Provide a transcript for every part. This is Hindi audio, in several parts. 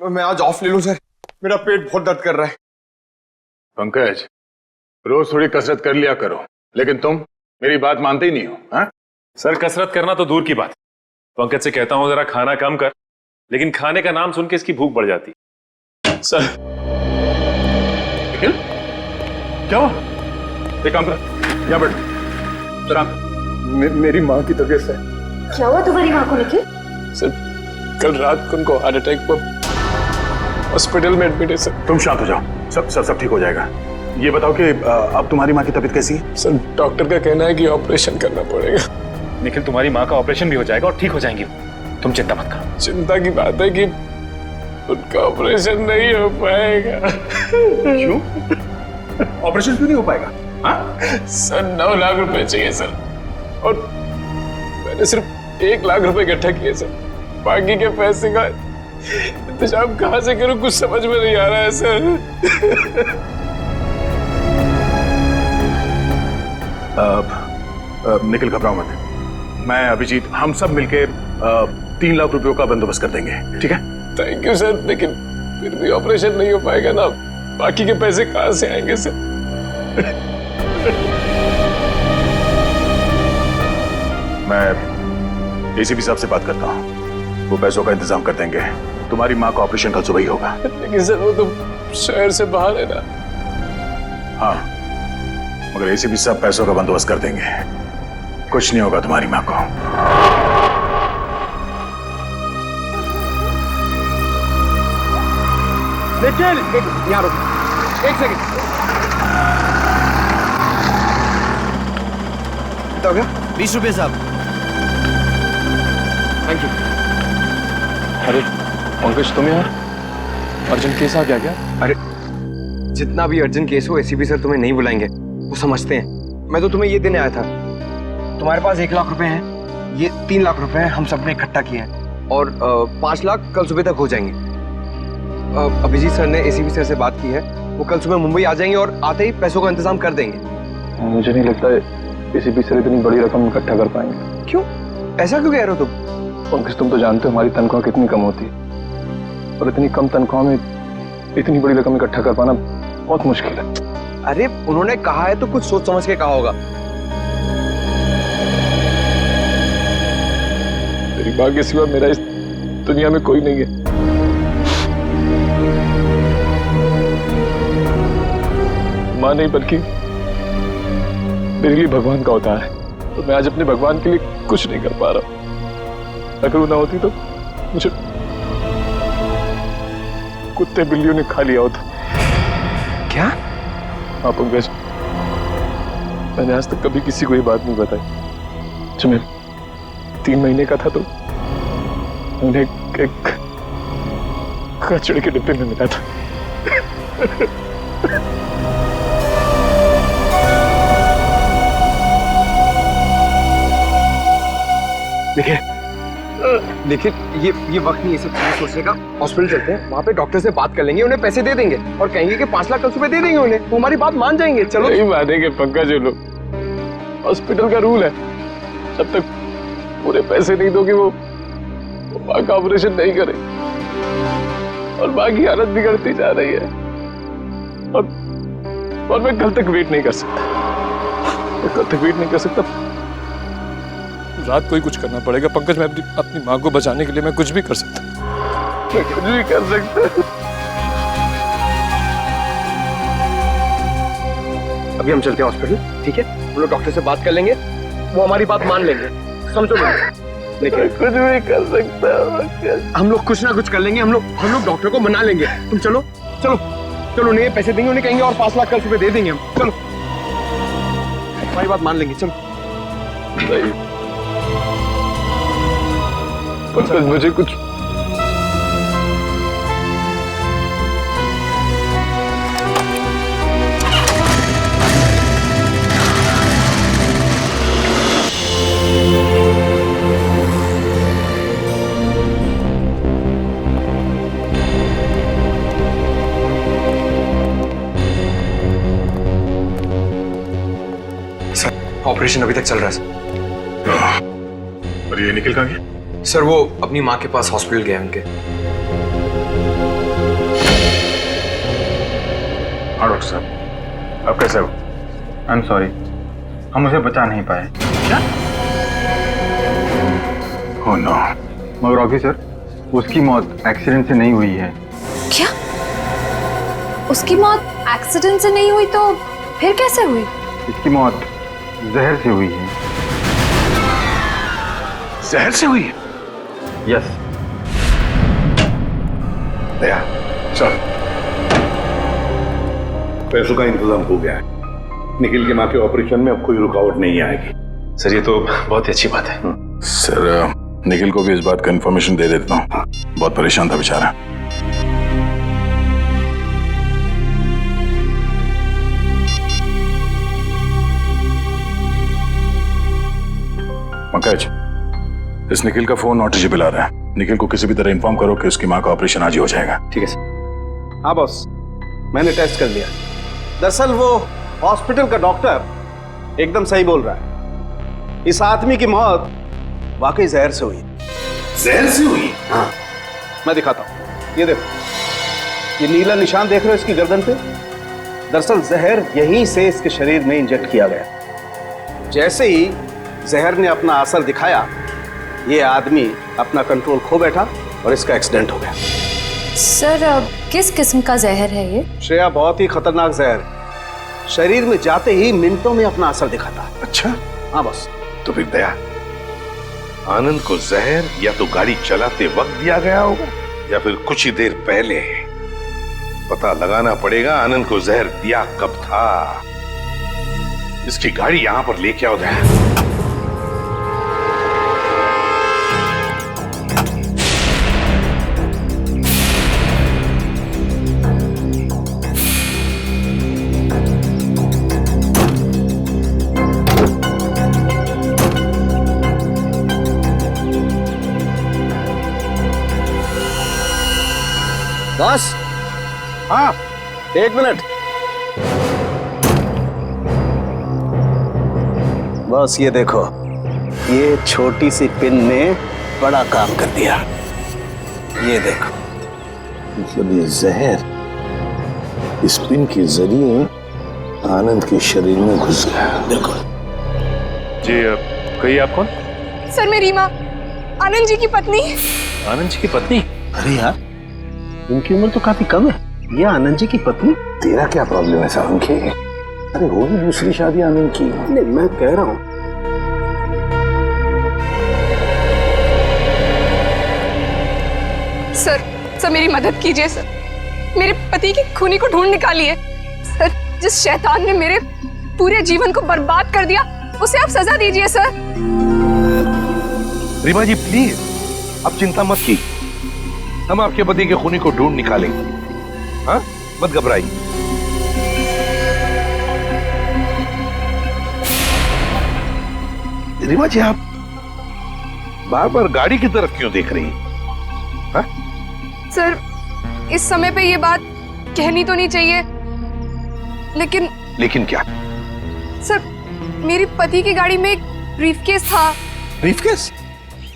मैं आज ऑफ ले लूं सर, मेरा पेट बहुत दर्द कर रहा है। पंकज, रोज थोड़ी कसरत कर लिया करो, लेकिन तुम मेरी बात मानते ही नहीं हो। हाँ सर, कसरत करना तो दूर की बात, पंकज से कहता हूं जरा खाना कम कर, लेकिन खाने का नाम सुन के इसकी भूख बढ़ जाती। सर निखिल, क्या हुआ? एक काम कर, यहाँ बैठ। मेरी माँ की तबीयत है। क्या हुआ तुम्हारी माँ को निखिल? सर कल रात को उनको हार्ट अटैक पर हॉस्पिटल में एडमिट है सर। तुम शांत हो जाओ, सब ठीक हो जाएगा। ये बताओ कि अब तुम्हारी माँ की तबीयत कैसी है? सर डॉक्टर का कहना है कि ऑपरेशन करना पड़ेगा। निखिल, तुम्हारी माँ का ऑपरेशन भी हो जाएगा और ठीक हो जाएंगी, तुम चिंता मत करो। चिंता की बात है कि उनका ऑपरेशन नहीं हो पाएगा। क्यों? ऑपरेशन क्यों नहीं हो पाएगा? हाँ? सर 9 लाख रुपए चाहिए सर, और मैंने सिर्फ 1 लाख रुपए इकट्ठा किए सर। बाकी के पैसे का इंतजाम कहाँ से करूं, कुछ समझ में नहीं आ रहा है सर। निखिल, घबराओ मत। मैं, अभिजीत, हम सब मिलके 3 लाख रुपयों का बंदोबस्त कर देंगे, ठीक है? थैंक यू सर, लेकिन फिर भी ऑपरेशन नहीं हो पाएगा ना, बाकी के पैसे कहाँ से आएंगे सर? मैं एसीपी साहब से बात करता हूँ, वो पैसों का इंतजाम कर देंगे। तुम्हारी माँ का ऑपरेशन कल सुबह ही होगा। लेकिन सर वो तो शहर से बाहर है ना। हाँ, मगर एसीपी साहब पैसों का बंदोबस्त कर देंगे, कुछ नहीं होगा तुम्हारी माँ को। निखिल, यहाँ रुक, 1 सेकंड। कितना हो गया? 20 रुपये साहब। Thank you. अरे पंकज, तुम यार अर्जेंट केस आ गया क्या? अरे जितना भी अर्जेंट केस हो एसीपी सर तुम्हें नहीं बुलाएंगे, वो समझते हैं। मैं तो तुम्हें ये देने आया था। तुम्हारे पास 1 लाख रुपए हैं, ये 3 लाख रुपए हैं, हम सबने इकट्ठा किए हैं, और 5 लाख कल सुबह तक हो जाएंगे। अभिजीत सर ने एसीपी सर से बात की है, वो कल सुबह मुंबई आ जाएंगे और आते ही पैसों का इंतजाम कर देंगे। मुझे नहीं लगता एसीपी सर इतनी बड़ी रकम इकट्ठा कर पाएंगे। क्यों? ऐसा क्यों कह रहे हो तुम? पंकज, तुम तो जानते हो हमारी तनख्वाह कितनी कम होती है, और इतनी कम तनख्वाह में इतनी बड़ी रकम इकट्ठा कर पाना बहुत मुश्किल है। अरे उन्होंने कहा है तो कुछ सोच समझ के कहा होगा। तेरी माँ के सिवा मेरा इस दुनिया में कोई नहीं है। माँ नहीं बल्कि मेरे लिए भगवान का अवतार है, तो मैं आज अपने भगवान के लिए कुछ नहीं कर पा रहा। अगर वो ना होती तो मुझे कुत्ते बिल्लियों ने खा लिया होता। क्या? हाँ पंकज, मैंने आज तक कभी किसी को ये बात नहीं बताई। जब मैं 3 महीने का था तो उन्हें एक कचड़े के डिब्बे में मिला था। लेकिन ये वक्त नहीं ये सब चीजें सोचने का। हॉस्पिटल चलते हैं, वहाँ पे डॉक्टर से बात कर लेंगे, उन्हें पैसे दे देंगे और कहेंगे कि 5 लाख कल सुबह दे देंगे उन्हें, वो हमारी बात मान जाएंगे। चलो। नहीं मानेंगे पंकज ये लोग, हॉस्पिटल का रूल है, जब तक पूरे पैसे नहीं दोगे वो माँ का ऑपरेशन नहीं करे, और माँ की हालत बिगड़ती जा रही है, और मैं कल तक वेट नहीं कर सकता। रात को ही कुछ करना पड़ेगा पंकज। मैं अपनी माँ को बचाने के लिए मैं कुछ भी कर सकता। अभी हम चलते हैं हॉस्पिटल, ठीक है? हम लोग डॉक्टर से बात कर लेंगे, वो हमारी बात मान लेंगे, समझो ना? लेकिन कुछ भी कर सकता हूँ। हम लोग कुछ ना कुछ कर लेंगे, हम लोग डॉक्टर को मना लेंगे। तुम चलो चलो चलो, उन्हें पैसे देंगे, उन्हें कहेंगे और 5 लाख कल सुबह दे देंगे हम। चलो, हमारी बात मान लेंगे। चलो। मुझे कुछ ऑपरेशन अभी तक चल रहा है सर। और ये निखिल कहाँ गया? सर वो अपनी माँ के पास हॉस्पिटल गए उनके। हाँ डॉक्टर साहब, आप कैसे हो? आई एम सॉरी, हम उसे बचा नहीं पाए। Oh no. मगर ऑफिसर, उसकी मौत एक्सीडेंट से नहीं हुई है। क्या? उसकी मौत एक्सीडेंट से नहीं हुई तो फिर कैसे हुई? इसकी मौत जहर से हुई है। जहर से हुई है? यस। दया, चल। पैसों का इंतजाम हो गया है। निखिल के मां के ऑपरेशन में अब कोई रुकावट नहीं आएगी। सर ये तो बहुत ही अच्छी बात है। सर, निखिल को भी इस बात का इन्फॉर्मेशन दे देता हूँ। बहुत परेशान था बेचारा। पंकज, इस निखिल का फोन नॉट रीचेबल आ रहा है। निखिल को किसी भी तरह इन्फॉर्म करो कि उसकी मां का ऑपरेशन आज ही हो जाएगा। ठीक है सर। हाँ बॉस, मैंने टेस्ट कर लिया। दरअसल वो हॉस्पिटल का डॉक्टर एकदम सही बोल रहा है। इस आदमी की मौत वाकई जहर से हुई। जहर से हुई? हाँ, मैं दिखाता हूँ। ये देखो, ये नीला निशान देख रहे हो इसकी गर्दन पे? दरअसल जहर यहीं से इसके शरीर में इंजेक्ट किया गया। जैसे ही जहर ने अपना असर दिखाया, ये आदमी अपना कंट्रोल खो बैठा और इसका एक्सीडेंट हो गया। सर किस किस्म का जहर है ये? श्रेया, बहुत ही खतरनाक जहर है। शरीर में जाते ही मिनटों में अपना असर दिखाता है। अच्छा, हाँ बॉस। तो फिर दया, आनंद को जहर या तो गाड़ी चलाते वक्त दिया गया होगा या फिर कुछ ही देर पहले। पता लगाना पड़ेगा आनंद को जहर दिया कब था। इसकी गाड़ी यहां पर लेके आओ दया। बॉस, हाँ, एक मिनट। बॉस ये देखो, ये छोटी सी पिन ने बड़ा काम कर दिया। ये देखो, मतलब ये जहर इस पिन के जरिए आनंद के शरीर में घुस गया। बिल्कुल। जी, कहिए आप कौन? सर मैं रीमा, आनंद जी की पत्नी। आनंद जी की पत्नी? अरे यार, इनकी उम्र तो काफी कम है। ये आनंद जी की पत्नी? तेरा क्या प्रॉब्लम है सावंखे? अरे होगी दूसरी शादी आनंद की। नहीं, मैं कह रहा हूँ। सर मेरी मदद कीजिए सर। मेरे पति की खूनी को ढूंढ निकालिए। सर, जिस शैतान ने मेरे पूरे जीवन को बर्बाद कर दिया, उसे आप सजा दीजिए सर। रीमा जी प्लीज, अब चिंता मत की, हम आपके पति के खूनी को ढूंढ निकालेंगे। हाँ, मत घबराइए। रीमा जी, आप बार बार गाड़ी की तरफ क्यों देख रही हैं? हाँ? सर, इस समय पे ये बात कहनी तो नहीं चाहिए, लेकिन क्या? सर, मेरी पति की गाड़ी में एक ब्रीफकेस था। ब्रीफकेस?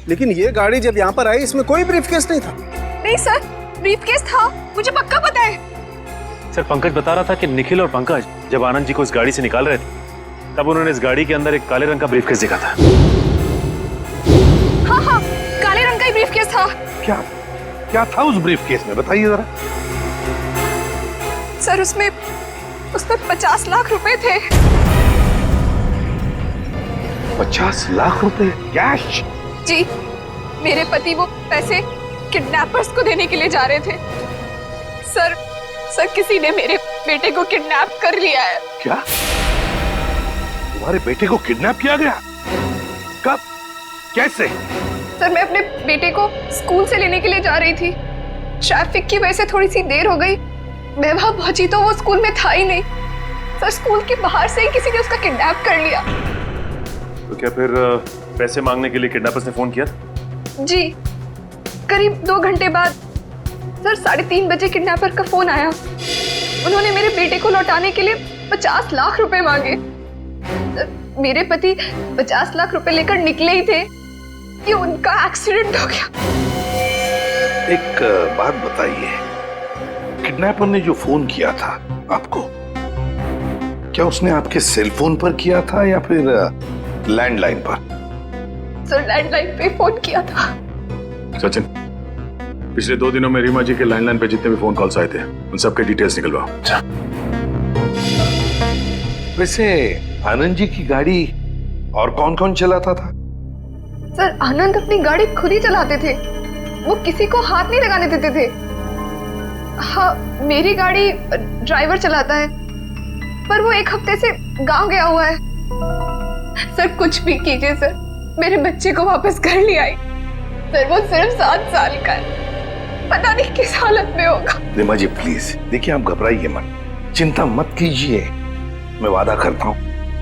लेकिन ये गाड़ी जब यहाँ पर आई, इसमें कोई ब्रीफकेस नहीं था। नहीं सर, ब्रीफकेस था, मुझे पक्का पता है। सर, पंकज बता रहा था कि निखिल और पंकज जब आनंद जी को इस गाड़ी से निकाल रहे थे, तब उन्होंने इस गाड़ी के अंदर एक काले रंग का ब्रीफकेस देखा था। हाँ, काले रंग का ही ब्रीफकेस था। क्या था उस ब्रीफकेस में, बताइए जरा। सर, उसमें 50 लाख रुपए थे। 50 लाख रुपए कैश? जी, मेरे पति वो पैसे किडनैपर्स को देने के लिए जा रहे थे। सर, किसी ने मेरे बेटे को किडनैप कर लिया है। क्या? तुम्हारे बेटे को किडनैप किया गया? कब? कैसे? सर, मैं अपने बेटे को स्कूल से लेने के लिए जा रही थी। ट्रैफिक की वजह से थोड़ी सी देर हो गई। मैं वहां पहुंची तो वो स्कूल में था ही नहीं। सर, स्कूल के बाहर से ही किसी ने उसका किडनैप कर लिया। तो क्या फिर पैसे मांगने के लिए किडनैपर्स ने फोन किया? जी, करीब 2 घंटे बाद सर 3:30 बजे किडनैपर का फोन आया। उन्होंने मेरे बेटे को लौटाने के लिए 50 लाख रुपए मांगे। मेरे पति 50 लाख रुपए लेकर निकले ही थे कि उनका एक्सीडेंट हो गया। एक बात बताइए, किडनैपर ने जो फोन किया था आपको, क्या उसने आपके सेल फोन पर किया था या फिर लैंडलाइन पर? सर लैंडलाइन पे फोन किया था। सचिन, पिछले 2 दिनों में रीमा जी के लैंडलाइन पे जितने भी फोन कॉल्स आए थे उन सबके डिटेल्स निकलवाओ। वैसे आनंद जी की गाड़ी और कौन कौन चलाता था? सर आनंद अपनी गाड़ी खुद ही चलाते थे, वो किसी को हाथ नहीं लगाने देते थे। हाँ, मेरी गाड़ी ड्राइवर चलाता है, पर वो 1 हफ्ते से गांव गया हुआ है। सर कुछ भी कीजिए सर, मेरे बच्चे को वापस घर ले आई। सर वो सिर्फ 7 साल का है, पता नहीं किस हालत में होगा। रीमा जी प्लीज, देखिए आप घबराइए मत, चिंता मत कीजिए। मैं वादा करता हूँ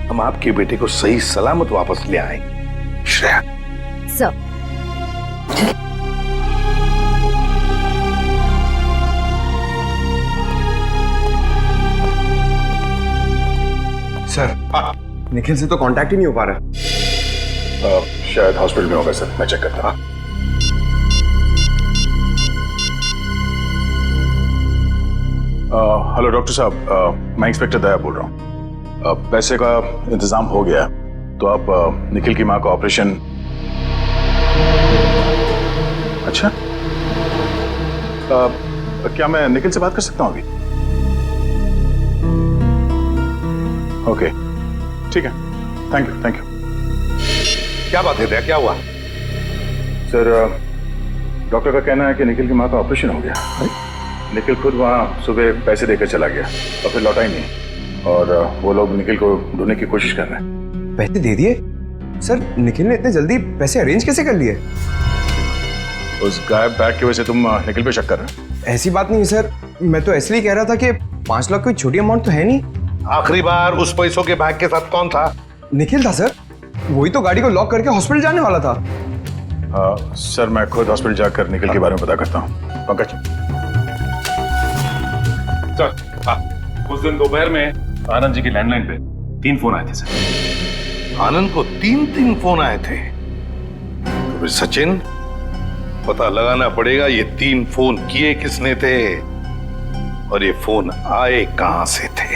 हम आपके बेटे को सही सलामत वापस ले आएंगे। श्रेया सर, सर निखिल से तो कांटेक्ट ही नहीं हो पा रहा। शायद हॉस्पिटल में होगा सर, मैं चेक करता हूँ। हेलो डॉक्टर साहब, मैं इंस्पेक्टर दया बोल रहा हूँ। पैसे का इंतजाम हो गया, तो आप निखिल की माँ का ऑपरेशन। अच्छा, क्या मैं निखिल से बात कर सकता हूँ अभी? ओके, ठीक है, थैंक यू थैंक यू। क्या बात है दया, क्या हुआ? सर डॉक्टर का कहना है कि निखिल की माँ का ऑपरेशन हो गया। निखिल खुद वहाँ सुबह पैसे देकर चला गया और फिर लौटा ही नहीं, और वो लोग निखिल को ढूंढने की कोशिश कर रहे हैं। पैसे दे दिए? सर निखिल ने इतने जल्दी पैसे अरेंज कैसे कर लिए? उस गायब बैग की वजह से तुम निखिल पे शक कर रहे हो? ऐसी बात नहीं है सर, मैं तो इसलिए कह रहा था कि 5 लाख कोई छोटी अमाउंट तो है नहीं। आखिरी बार उस पैसों के बैग के साथ कौन था? निखिल था सर, वही तो गाड़ी को लॉक करके हॉस्पिटल जाने वाला था। सर मैं खुद हॉस्पिटल जाकर निखिल के बारे में पता करता हूँ। पंकज सर, उस दिन दोपहर में आनंद जी की लैंडलाइन पे 3 फोन आए थे सर। आनंद को 3 फोन आए थे? तो फिर सचिन, पता लगाना पड़ेगा ये 3 फोन किए किसने थे और ये फोन आए कहां से थे।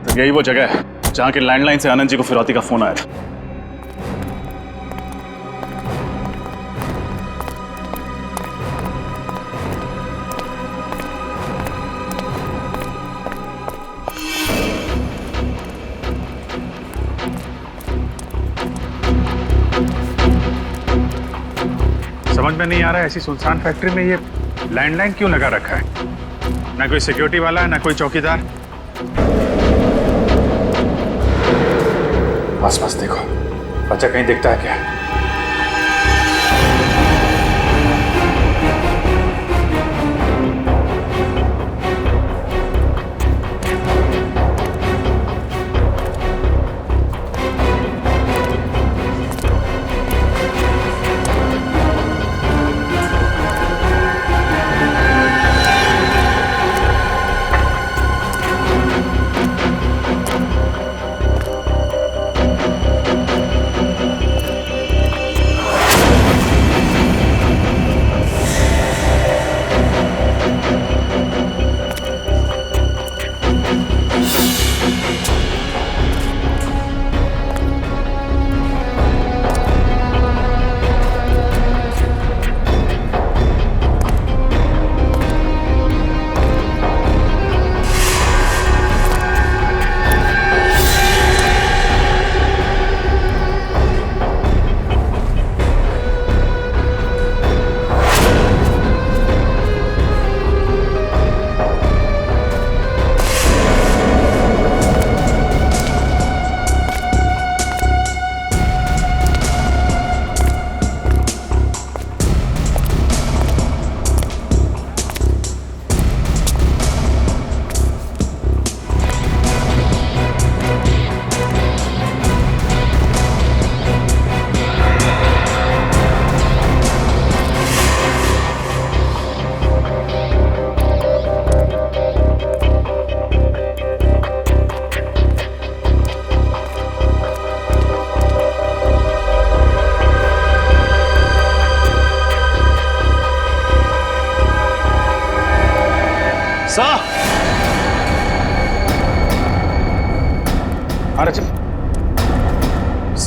तो यही वो जगह है जहां के लैंडलाइन से आनंद जी को फिरौती का फोन आया था। समझ में नहीं आ रहा है, ऐसी सुनसान फैक्ट्री में ये लैंडलाइन क्यों लगा रखा है? ना कोई सिक्योरिटी वाला है, ना कोई चौकीदार। आसपास देखो, बच्चा कहीं दिखता है क्या?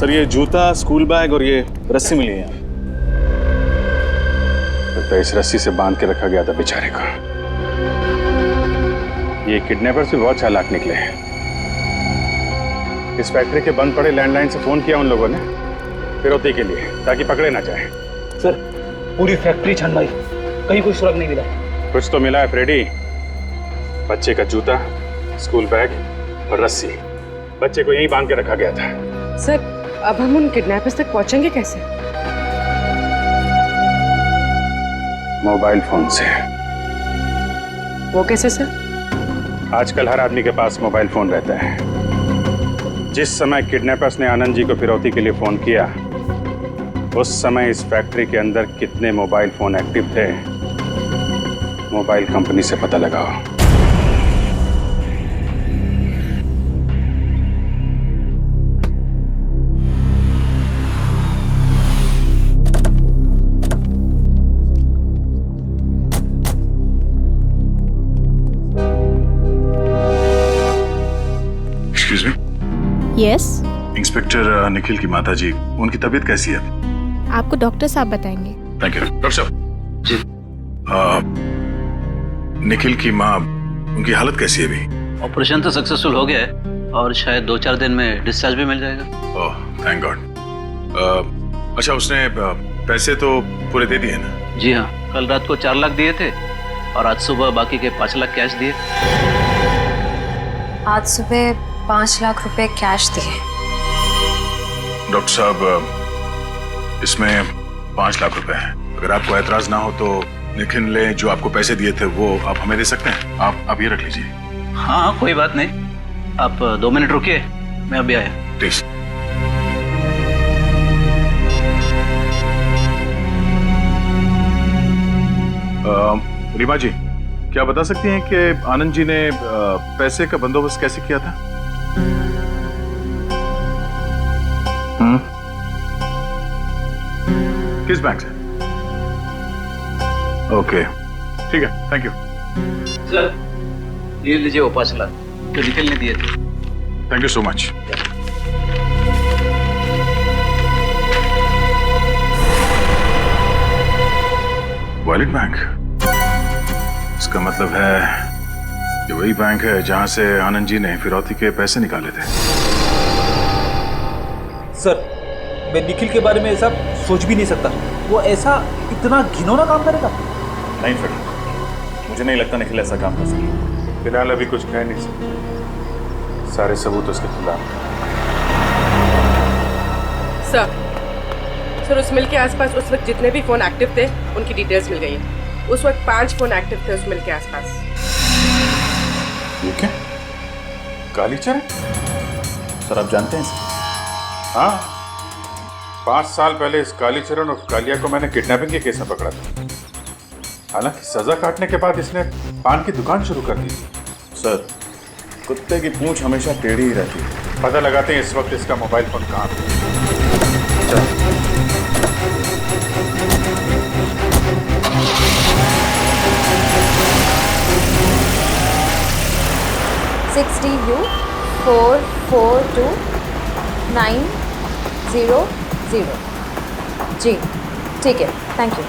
सर ये जूता, स्कूल बैग और ये रस्सी मिली है। तो इस रस्सी से बांध के रखा गया था बेचारे को। ये किडनैपर्स भी बहुत चालाक निकले हैं। इस फैक्ट्री के बंद पड़े लैंडलाइन से फोन किया उन लोगों ने फिरौती के लिए, ताकि पकड़े ना जाए। सर पूरी फैक्ट्री छानवाई, कहीं कोई सुराग नहीं मिला। कुछ तो मिला है फ्रेडी। बच्चे का जूता, स्कूल बैग और रस्सी। बच्चे को यहीं बांध के रखा गया था। सर अब हम उन किडनैपर्स तक पहुंचेंगे कैसे? मोबाइल फोन से। वो कैसे सर? आजकल हर आदमी के पास मोबाइल फोन रहता है। जिस समय किडनैपर्स ने आनंद जी को फिरौती के लिए फोन किया, उस समय इस फैक्ट्री के अंदर कितने मोबाइल फोन एक्टिव थे, मोबाइल कंपनी से पता लगाओ। Excuse me. Yes, inspector Nikhil की माता जी, उनकी तबीयत कैसी है? आपको डॉक्टर साहब बताएंगे। थैंक यू डॉक्टर साहब जी। निखिल की माँ, उनकी हालत कैसी है अभी? ऑपरेशन तो सक्सेसफुल हो गया है और शायद 2-4 दिन में डिस्चार्ज भी मिल जाएगा। Oh thank God. अच्छा उसने पैसे तो पूरे दे दिए ना? जी हाँ, कल रात को 4 लाख दिए थे और आज सुबह बाकी के 5 लाख कैश दिए। आज सुबह 5 लाख रुपए कैश दिए। डॉक्टर साहब इसमें 5 लाख रुपए हैं। अगर आपको ऐतराज ना हो तो निखिल ने जो आपको पैसे दिए थे वो आप हमें दे सकते हैं। आप ये रख लीजिए। हाँ कोई बात नहीं, आप 2 मिनट रुकिए, मैं अभी आया। प्लीज। रीमा जी, क्या बता सकती हैं कि आनंद जी ने पैसे का बंदोबस्त कैसे किया था? किस बैंक से? ओके ठीक है, थैंक यू सर। ये लीजिए वो 5 लाख जो निखिल ने दिए थे। Thank you so much. Wallet bank, इसका मतलब है कि वही बैंक है जहां से आनंद जी ने फिरौती के पैसे निकाले थे। सर मैं निखिल के बारे में ऐसा सोच भी नहीं सकता। वो ऐसा इतना घिनौना काम करेगा? नहीं फ्रेडी, मुझे नहीं लगता निखिल ऐसा काम कर सकता। फिलहाल अभी कुछ कह नहीं सकते, सारे सबूत उसके खिलाफ। सर उस मिल के आसपास उस वक्त जितने भी फोन एक्टिव थे उनकी डिटेल्स मिल गई है। उस वक्त 5 फोन एक्टिव थे उस मिल के आसपास। ये क्या कालीचरण? सर आप जानते हैं इसे? हाँ, 5 साल पहले इस कालीचरण और कालिया को मैंने किडनैपिंग के केस में पकड़ा था। हालांकि सजा काटने के बाद इसने पान की दुकान शुरू कर दी। सर कुत्ते की पूंछ हमेशा टेढ़ी ही रहती है। पता लगाते हैं इस वक्त इसका मोबाइल फोन कहाँ है। 60U442900। जी ठीक है, thank you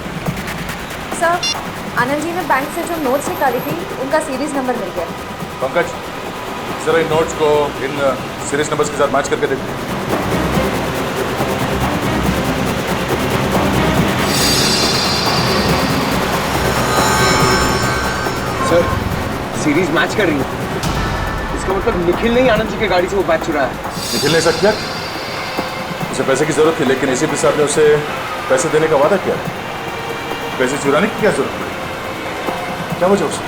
sir. Anand ji ने बैंक से जो नोट्स निकाली थी उनका सीरीज नंबर मिल गया। पंकज जरा इन नोट्स को इन सीरीज नंबर्स के साथ मैच करके देखते हैं। सर सीरीज मैच कर रही है, इसका मतलब निखिल ने ही आनंद जी की गाड़ी से वो बैग चुराया है। निखिल ने ऐसा किया? उसे पैसे की जरूरत थी लेकिन एसीपी साहब ने उसे पैसे देने का वादा किया। पैसे चुराने की क्या जरूरत पड़ी? क्या वजह उसे?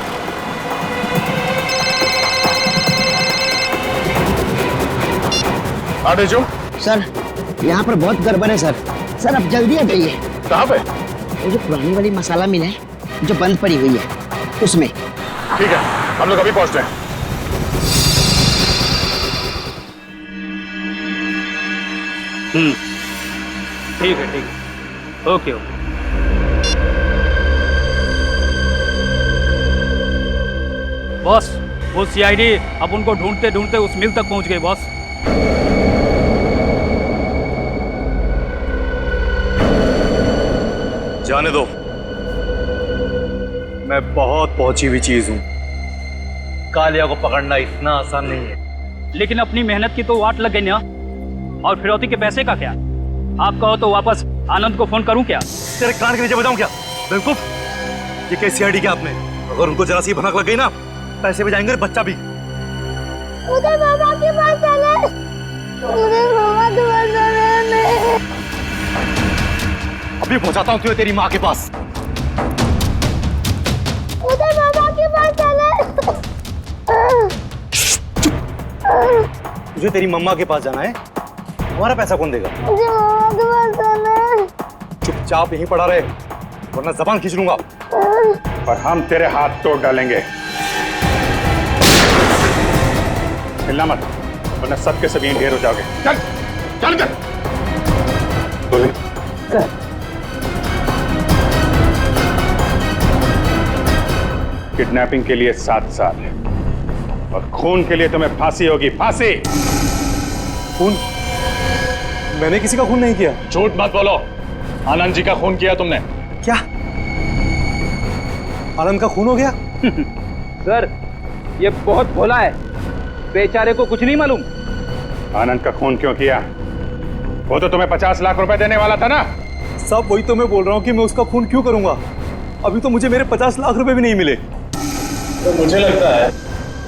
आने जो सर यहाँ पर बहुत गड़बड़ है सर। सर आप जल्दी आ जाइए। कहाँ पे? वो जो पुरानी वाली मसाला मिल है जो बंद पड़ी हुई है उसमें। ठीक है, हम लोग अभी पहुँचते हैं। ठीक है ओके ओके। बॉस वो सीआईडी अब उनको ढूंढते ढूंढते उस मिल तक पहुंच गई बॉस। जाने दो, मैं बहुत पहुंची हुई चीज हूं। कालिया को पकड़ना इतना आसान नहीं है। लेकिन अपनी मेहनत की तो वाट लग गई ना। और फिरौती के पैसे का क्या? आप कहो तो वापस आनंद को फोन करूं क्या? तेरे कान के नीचे बजाऊं क्या? बेवकूफ, ये कैसी सीआईडी क्या आपने? अगर उनको जरा सी भनक लग गई ना, पैसे भी जाएंगे और बच्चा भी। उधर मामा के पास चले। उधर मामा के पास चले। अभी पहुंचाता हूं तुझे तेरी माँ के पास। उधर मामा के पास चले। तुझे तेरी मम्मा के पास जाना है? हमारा पैसा कौन देगा? मुझे मामा के पास जाना है। चुपचाप यहीं पड़ा रहे, वरना जबान खींच लूंगा। और हम तेरे हाथ तोड़ डालेंगे। हिलना मत, वरना सब के सब यहीं ढेर हो जाओगे। चल चल कर। किडनैपिंग के लिए 7 साल और खून के लिए तुम्हें फांसी होगी, फांसी। खून? मैंने किसी का खून नहीं किया। झूठ मत बोलो, आनंद जी का खून किया तुमने। क्या आनंद का खून हो गया? सर, ये बहुत भोला है, बेचारे को कुछ नहीं मालूम। आनंद का खून क्यों किया? वो तो तुम्हें 50 लाख रुपए देने वाला था ना। सब वही तो मैं बोल रहा हूँ कि मैं उसका खून क्यों करूंगा? अभी तो मुझे मेरे 50 लाख रुपए भी नहीं मिले। तो मुझे लगता है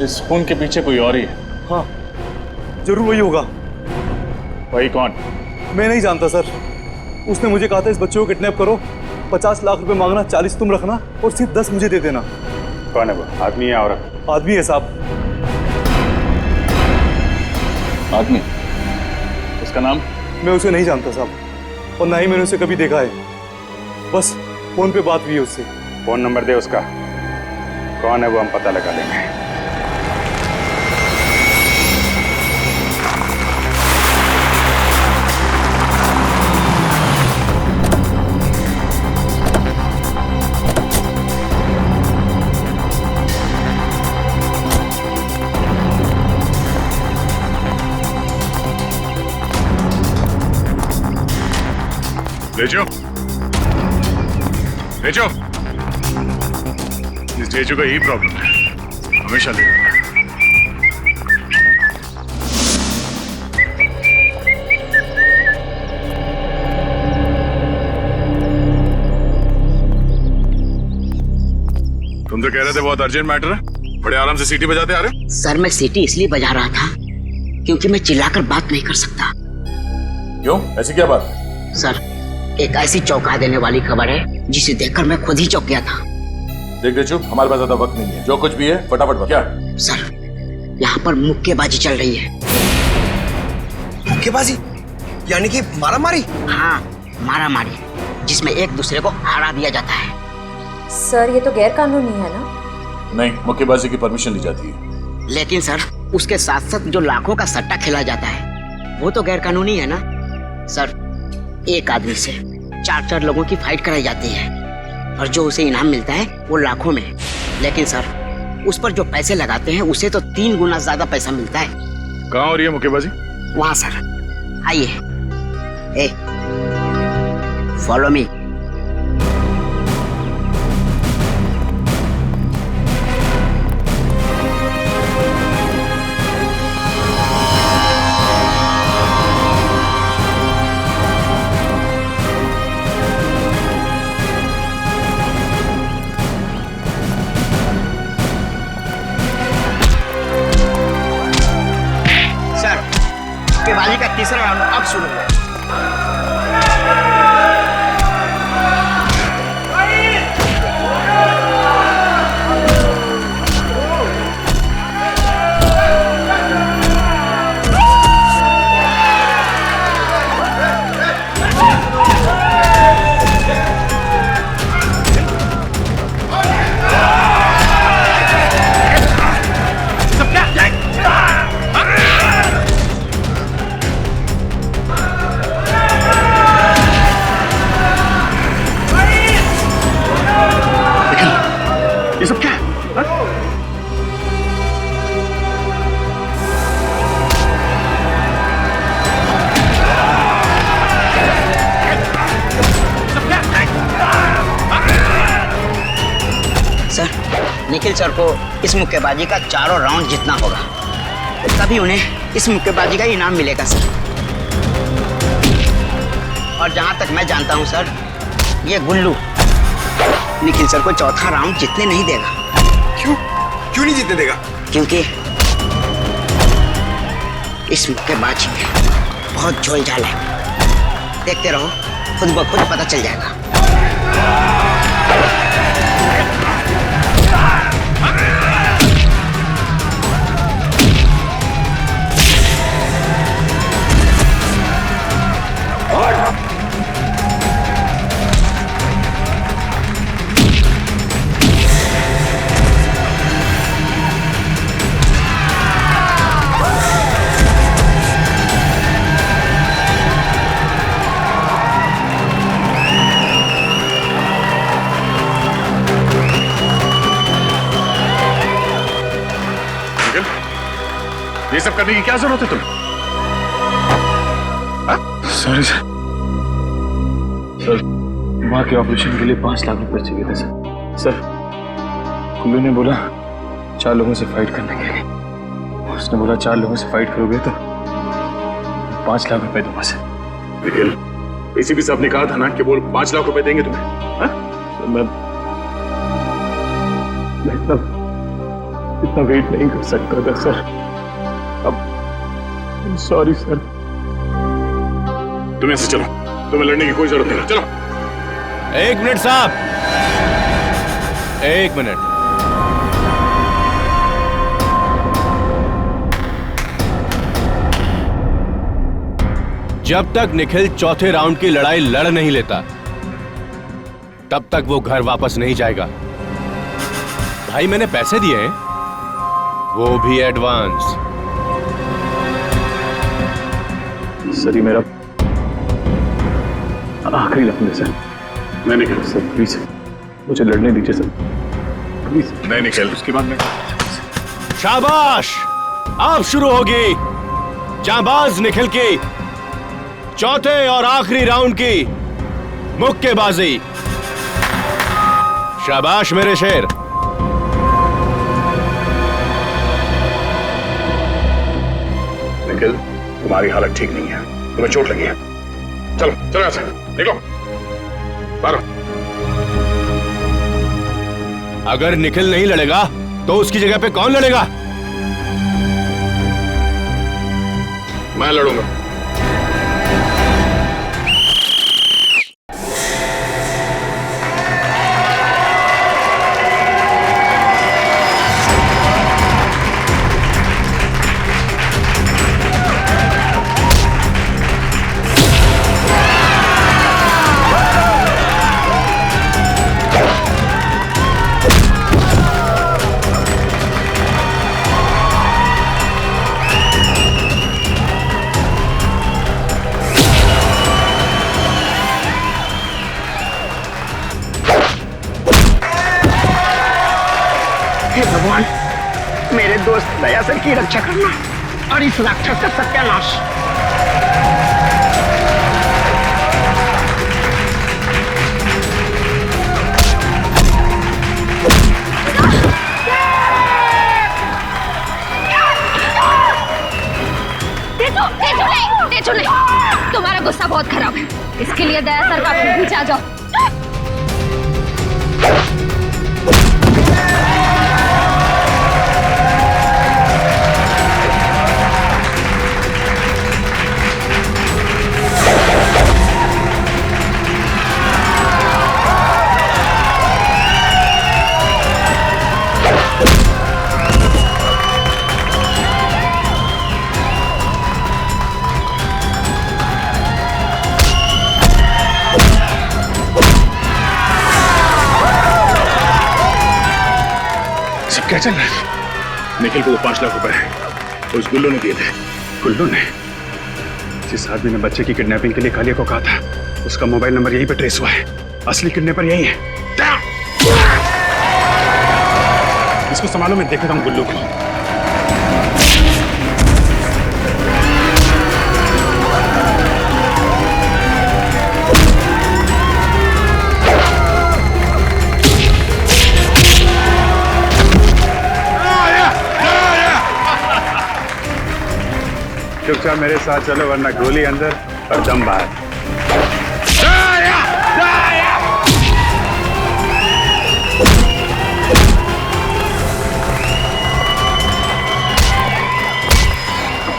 इस खून के पीछे कोई और ही है। हाँ, जरूर वही होगा। वही कौन? मैं नहीं जानता सर। उसने मुझे कहा था इस बच्चे को किडनैप करो, 50 लाख रुपए मांगना, 40 तुम रखना और सिर्फ 10 मुझे दे देना। कौन है वो? आदमी है औरत? आदमी है साहब। आदमी? उसका नाम? मैं उसे नहीं जानता साहब, और ना ही मैंने उसे कभी देखा है। बस फोन पे बात हुई है उससे। फोन नंबर दे उसका। कौन है वो हम पता लगा लेंगे। जेजू, जेजू, इस जेजू का यही प्रॉब्लम है, हमेशा ले जाता है। तुम तो कह रहे थे बहुत अर्जेंट मैटर है, बड़े आराम से सीटी बजाते आ रहे हो। सर, मैं सीटी इसलिए बजा रहा था क्योंकि मैं चिल्लाकर बात नहीं कर सकता। क्यों? ऐसी क्या बात? सर, एक ऐसी चौंका देने वाली खबर है जिसे देखकर मैं खुद ही चौंक गया था। देख जेजू, हमारे पास ज्यादा वक्त नहीं है, जो कुछ भी है फटाफट बता। क्या? सर, यहाँ पर मुक्केबाजी चल रही है। मुक्केबाजी? यानी कि मारामारी? हाँ, मारामारी, जिसमें एक दूसरे को हरा दिया जाता है। सर, ये तो गैर कानूनी है ना? नहीं, मुक्केबाजी की परमिशन दी जाती है। लेकिन सर, उसके साथ साथ जो लाखों का सट्टा खेला जाता है वो तो गैर कानूनी है ना। सर, एक आदमी से 4-4 लोगों की फाइट कराई जाती है और जो उसे इनाम मिलता है वो लाखों में। लेकिन सर, उस पर जो पैसे लगाते हैं उसे तो 3 गुना ज्यादा पैसा मिलता है। कहाँ हो रही है मुक्केबाजी? वहाँ सर, आइए। ए, फॉलो मी। मुक्केबाजी का तीसरा राउंड अब शुरू हुआ। निखिल सर को इस मुक्केबाजी का चारों राउंड जीतना होगा, तभी उन्हें इस मुक्केबाजी का इनाम मिलेगा सर। और जहां तक मैं जानता हूं सर, ये गुल्लू निखिल सर को चौथा राउंड जीतने नहीं देगा। क्यों नहीं जीतने देगा? क्योंकि इस मुक्केबाजी में बहुत झोलझाल है। देखते रहो, खुद ब खुद पता चल जाएगा। ये सब करने की क्या जरूरत है तुम्हें? सॉरी सर, माँ के ऑपरेशन के लिए 5 लाख रुपए चाहिए थे सर। कुल्लू ने बोला 4 लोगों से फाइट करने के लिए। उसने बोला 4 लोगों से फाइट करोगे तो 5 लाख रुपए दूंगा सर। निखिल, एसीपी साहब ने कहा था ना कि वो 5 लाख रुपए देंगे तुम्हें। सर मैं इतना वेट नहीं कर सकता था सर। अब सॉरी सर। तुम ऐसे चलो, तुम्हें लड़ने की कोई जरूरत नहीं। चलो। 1 मिनट साहब, 1 मिनट। जब तक निखिल चौथे राउंड की लड़ाई लड़ नहीं लेता, तब तक वो घर वापस नहीं जाएगा। भाई मैंने पैसे दिए हैं, वो भी एडवांस। सर ये मेरा आखिरी लफ्ज़ है सर। नहीं निखिल सर प्लीज मुझे लड़ने दीजिए सर, प्लीज। नहीं निखिल, उसके बाद में। शाबाश, अब शुरू होगी जांबाज निखिल की चौथे और आखिरी राउंड की मुक्केबाजी। शाबाश मेरे शेर। निखिल, तुम्हारी हालत ठीक नहीं है, तुम्हें चोट लगी है। चलो चलो यहाँ से निकलो बाहर। अगर निखिल नहीं लड़ेगा तो उसकी जगह पे कौन लड़ेगा? मैं लड़ूंगा। हे भगवान, मेरे दोस्त दया सर की रक्षा करना और इस राक्षस का सत्यानाश। नहीं, तुम्हारा गुस्सा बहुत खराब है, इसके लिए दया सर का पीछे आ जाओ। क्या चल रहा है? निखिल को 5 लाख रुपए उस गुल्लू ने दिए थे। गुल्लू ने? जिस आदमी ने बच्चे की किडनैपिंग के लिए कालिया को कहा था, उसका मोबाइल नंबर यहीं पे ट्रेस हुआ है। असली किडनैपर यही है। इसको संभालो, मैं देखता हूँ गुल्लू को। चुपचाप मेरे साथ चलो वरना गोली अंदर और दम बाहर।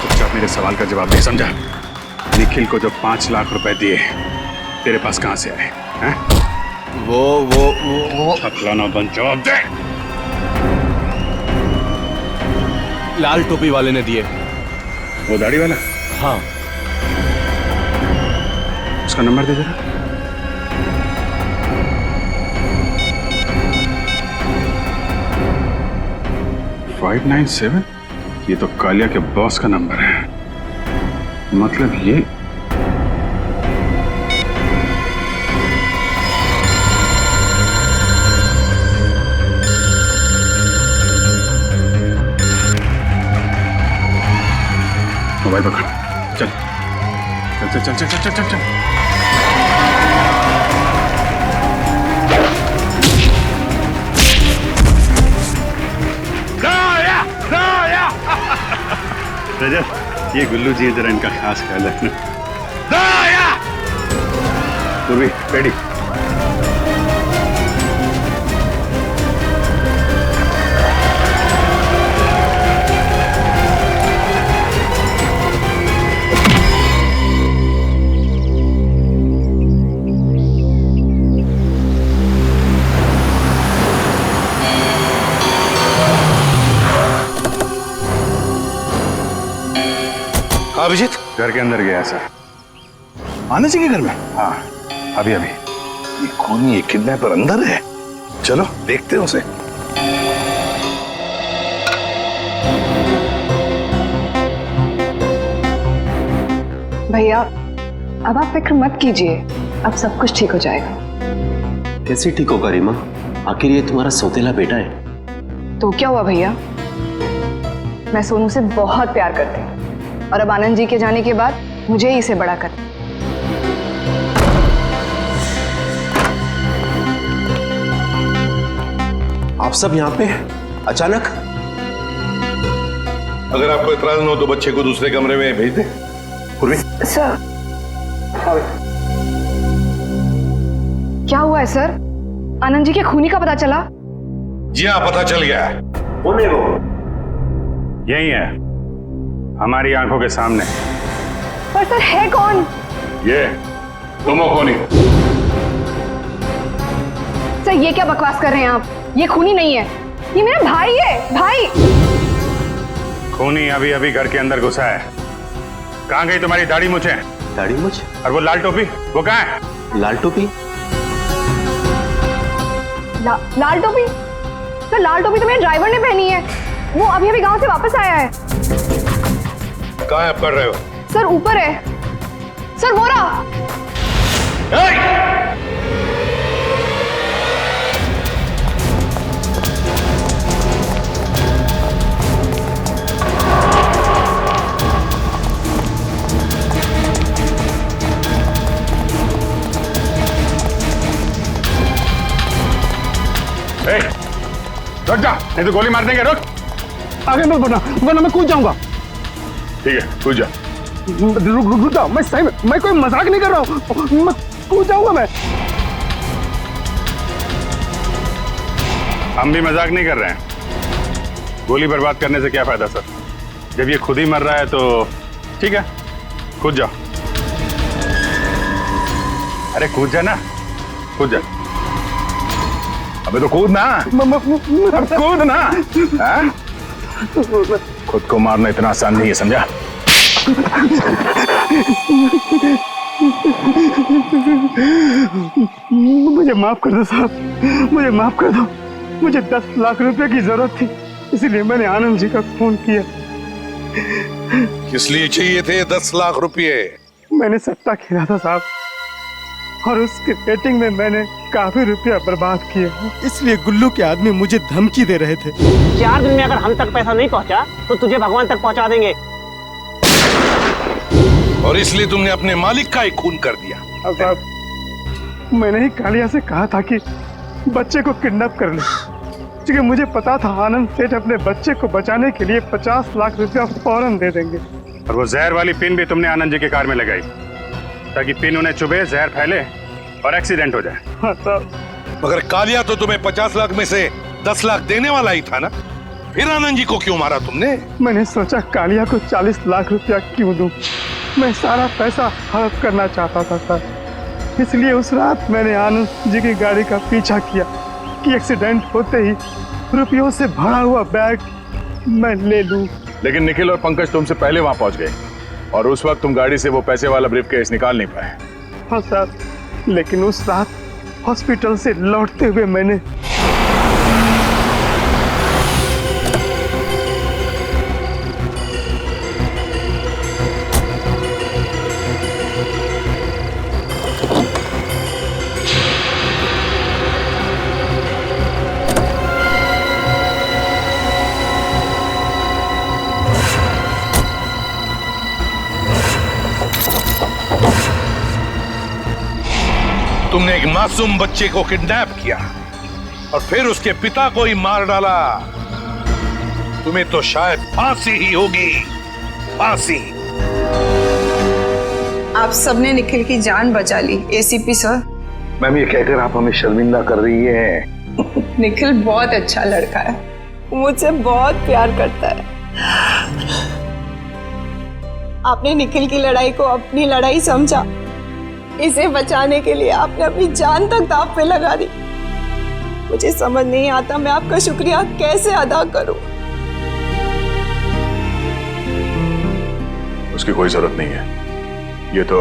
चुपचाप मेरे सवाल का जवाब दे, समझा? निखिल को जो 5 लाख रुपए दिए तेरे पास कहां से आए हैं? वो अखलाना बन, जवाब दे। लाल टोपी वाले ने दिए। वो दाढ़ी वाला? हाँ। उसका नंबर दे जरा। $597? ये तो कालिया के बॉस का नंबर है। मतलब ये मोबाइल पकड़, चल चल चल चल चल चल चल। रजत, ये गुल्लू जी जरा इनका खास ख्याल रखना। पूर्वी, रेडी? अभिजीत घर के अंदर गया सर। आनंद जी के घर में? हाँ, अभी अभी। ये कौन, ये किडनैपर अंदर है? चलो देखते हैं उसे। भैया अब आप फिक्र मत कीजिए, अब सब कुछ ठीक हो जाएगा। कैसे ठीक होगा रीमा? आखिर ये तुम्हारा सौतेला बेटा है। तो क्या हुआ भैया, मैं सोनू से बहुत प्यार करती हूँ और अब आनंद जी के जाने के बाद मुझे ही इसे बड़ा कर। आप सब यहाँ पे अचानक? अगर आपको इतराज न हो तो बच्चे को दूसरे कमरे में भेज दे। पूर्वी। सर क्या हुआ है सर? आनंद जी के खूनी का पता चला? जी हाँ, पता चल गया है। कौन है वो? यही है, हमारी आंखों के सामने। पर सर है कौन? ये तुम हो खूनी। सर ये क्या बकवास कर रहे हैं आप? ये खूनी नहीं है, ये मेरा भाई है। भाई खूनी अभी अभी घर के अंदर घुसा है। कहाँ गई तुम्हारी दाढ़ी मूछें? दाढ़ी मूछ? और वो लाल टोपी, वो कहाँ है? लाल टोपी? लाल टोपी? सर लाल टोपी तो मेरे ड्राइवर ने पहनी है, वो अभी अभी गांव से वापस आया है। कहाँ है, आप कर रहे हो? सर ऊपर है सर, वो रहा। रुक जा, नहीं तो गोली मार देंगे। रुक, आगे मत बढ़ना वरना मैं कूद जाऊंगा। ठीक है, कूद जा। रुक जाओ, मैं सही में, मैं कोई मजाक नहीं कर रहा हूँ, मैं कूद जाऊंगा। मैं हम भी मजाक नहीं कर रहे हैं। गोली बर्बाद करने से क्या फायदा सर? जब ये खुद ही मर रहा है तो ठीक है, कूद जाओ। अरे कूद जा ना, कूद जा। अबे तो कूद ना, अब कूद ना। हाँ? खुद को मारना इतना आसान नहीं है, समझा? मुझे माफ कर दो साहब, मुझे माफ कर दो। मुझे 10 लाख रुपए की जरूरत थी, इसलिए मैंने आनंद जी का खून किया। किस लिए चाहिए थे 10 लाख रुपए? मैंने सट्टा खेला था साहब, और उसके बेटिंग में मैंने काफी रुपया बर्बाद किया, इसलिए गुल्लू के आदमी मुझे धमकी दे रहे थे। 4 दिन में अगर हम तक पैसा नहीं पहुंचा तो तुझे भगवान तक पहुंचा देंगे। और इसलिए तुमने अपने मालिक का ही खून कर दिया। साहब मैंने ही कालिया से कहा था कि बच्चे को किडनैप कर ले, क्योंकि मुझे पता था आनंद सेठ अपने बच्चे को बचाने के लिए 50 लाख रुपया फौरन दे देंगे। और वो जहर वाली पिन भी तुमने आनंद जी की कार में लगाई ताकि पिन उन्हें चुभे, जहर फैले और एक्सीडेंट हो जाए। हाँ सर। मगर कालिया तो तुम्हें 50 लाख में से 10 लाख देने वाला ही था ना, फिर आनंद जी को क्यों मारा तुमने? मैंने सोचा कालिया को 40 लाख रुपया क्यों दूं? मैं सारा पैसा हड़प करना चाहता था सर, इसलिए उस रात मैंने आनंद जी की गाड़ी का पीछा किया कि एक्सीडेंट होते ही रुपयों से भरा हुआ बैग मैं ले लूं। लेकिन निखिल और पंकज तुमसे पहले वहां पहुंच गए और उस वक्त तुम गाड़ी से वो पैसे वाला ब्रीफकेस निकाल नहीं पाए। हाँ सर, लेकिन उस रात हॉस्पिटल से लौटते हुए मैंने तुमने एक मासूम बच्चे को किडनैप किया और फिर उसके पिता को ही मार डाला। तुम्हें तो शायद फांसी ही होगी, फांसी। आप सबने निखिल की जान बचा ली एसीपी सर। मैम, ये कहकर आप हमें शर्मिंदा कर रही हैं। निखिल बहुत अच्छा लड़का है, मुझसे बहुत प्यार करता है। आपने निखिल की लड़ाई को अपनी लड़ाई समझा, इसे बचाने के लिए आपने अपनी जान तक दांव पे लगा दी। मुझे समझ नहीं आता मैं आपका शुक्रिया कैसे अदा करूं। उसकी कोई जरूरत नहीं है, ये तो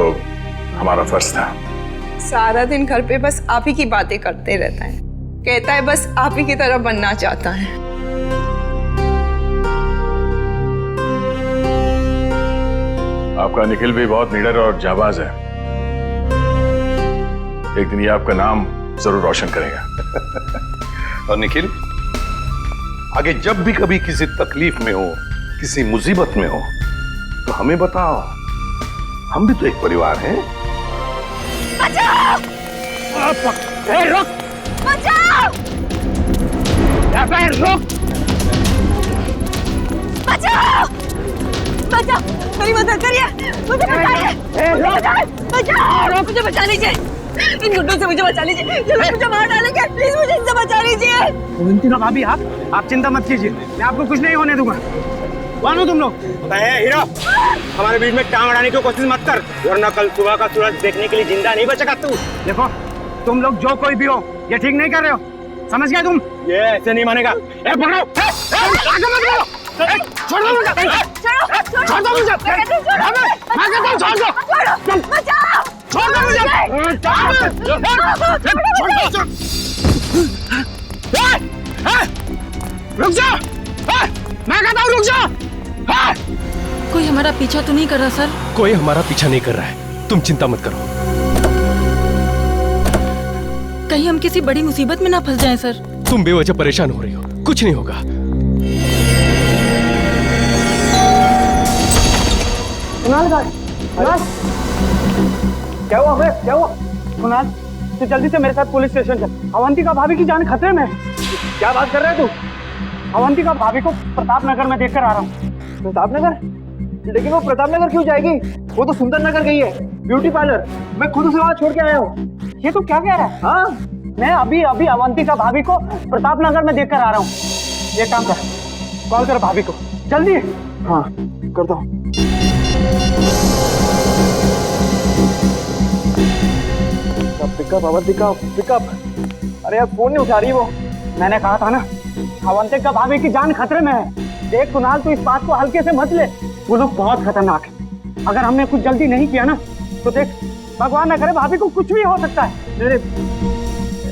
हमारा फर्ज था। सारा दिन घर पे बस आप ही की बातें करते रहता है, कहता है बस आप ही की तरह बनना चाहता है। आपका निखिल भी बहुत निडर और जाबाज है, एक दिन ये आपका नाम जरूर रोशन करेगा। और निखिल, आगे जब भी कभी किसी तकलीफ में हो, किसी मुसीबत में हो, तो हमें बताओ, हम भी तो एक परिवार हैं। बचाओ! रुक! बचाओ! रुक! बचाओ! बचाओ! मेरी मदद करिए, मुझे बचाइए! बचाओ! मुझे बचा लीजिए, इन गुंडों से मुझे बचा लीजिए, मुझे मार डालेंगे, प्लीज मुझे इनसे बचा लीजिए। अवंतिका भाभी, आप चिंता मत कीजिए, मैं आपको कुछ नहीं होने दूंगा। कौन हो तुम लोग? हीरो, हमारे बीच में टांग अड़ाने की कोशिश मत कर, वरना कल सुबह का सूरज देखने के लिए जिंदा नहीं बचेगा तू। देखो, तुम लोग जो कोई भी हो, ये ठीक नहीं कर रहे हो, समझ गए तुम? ये ऐसे नहीं मानेगा। पकड़ो! छोड़ दो मुझे! छोड़ दो मुझे! मैं कहता हूँ छोड़ दो! बचाओ! छोड़ दो मुझे! रुक जा! मैं कहता हूँ रुक जा! कोई हमारा पीछा तो नहीं कर रहा सर? कोई हमारा पीछा नहीं कर रहा है, तुम चिंता मत करो। कहीं हम किसी बड़ी मुसीबत में ना फंस जाएं सर। तुम बेवजह परेशान हो रही हो, कुछ नहीं होगा। कुणाल, क्या हुआ बे? क्या हुआ? कुणाल, तू जल्दी से मेरे साथ पुलिस स्टेशन चल। अवंतिका भाभी की जान खतरे में है। क्या बात कर रहा है तू? अवंतिका भाभी को प्रताप नगर में देखकर आ रहा हूँ। प्रताप नगर? लेकिन वो प्रताप नगर क्यों जाएगी? वो तो सुंदर नगर गई है, ब्यूटी पार्लर। मैं खुद उसे वहाँ छोड़ के आया हूँ। ये तो क्या कह रहा है? हाँ, मैं अभी अभी अवंतिका भाभी को प्रताप नगर में देखकर आ रहा हूँ। ये काम कर, कॉल कर भाभी को जल्दी। हाँ, करता हूँ। Pickup Avantika, pickup. अरे यार, फोन नहीं उठा रही वो। मैंने कहा था ना, अवंतिका भाभी की जान खतरे में है। देख कुणाल, तू इस बात को हल्के से मत ले, वो लोग बहुत खतरनाक है। अगर हमने कुछ जल्दी नहीं किया ना, तो देख, भगवान न करे भाभी को कुछ भी हो सकता है।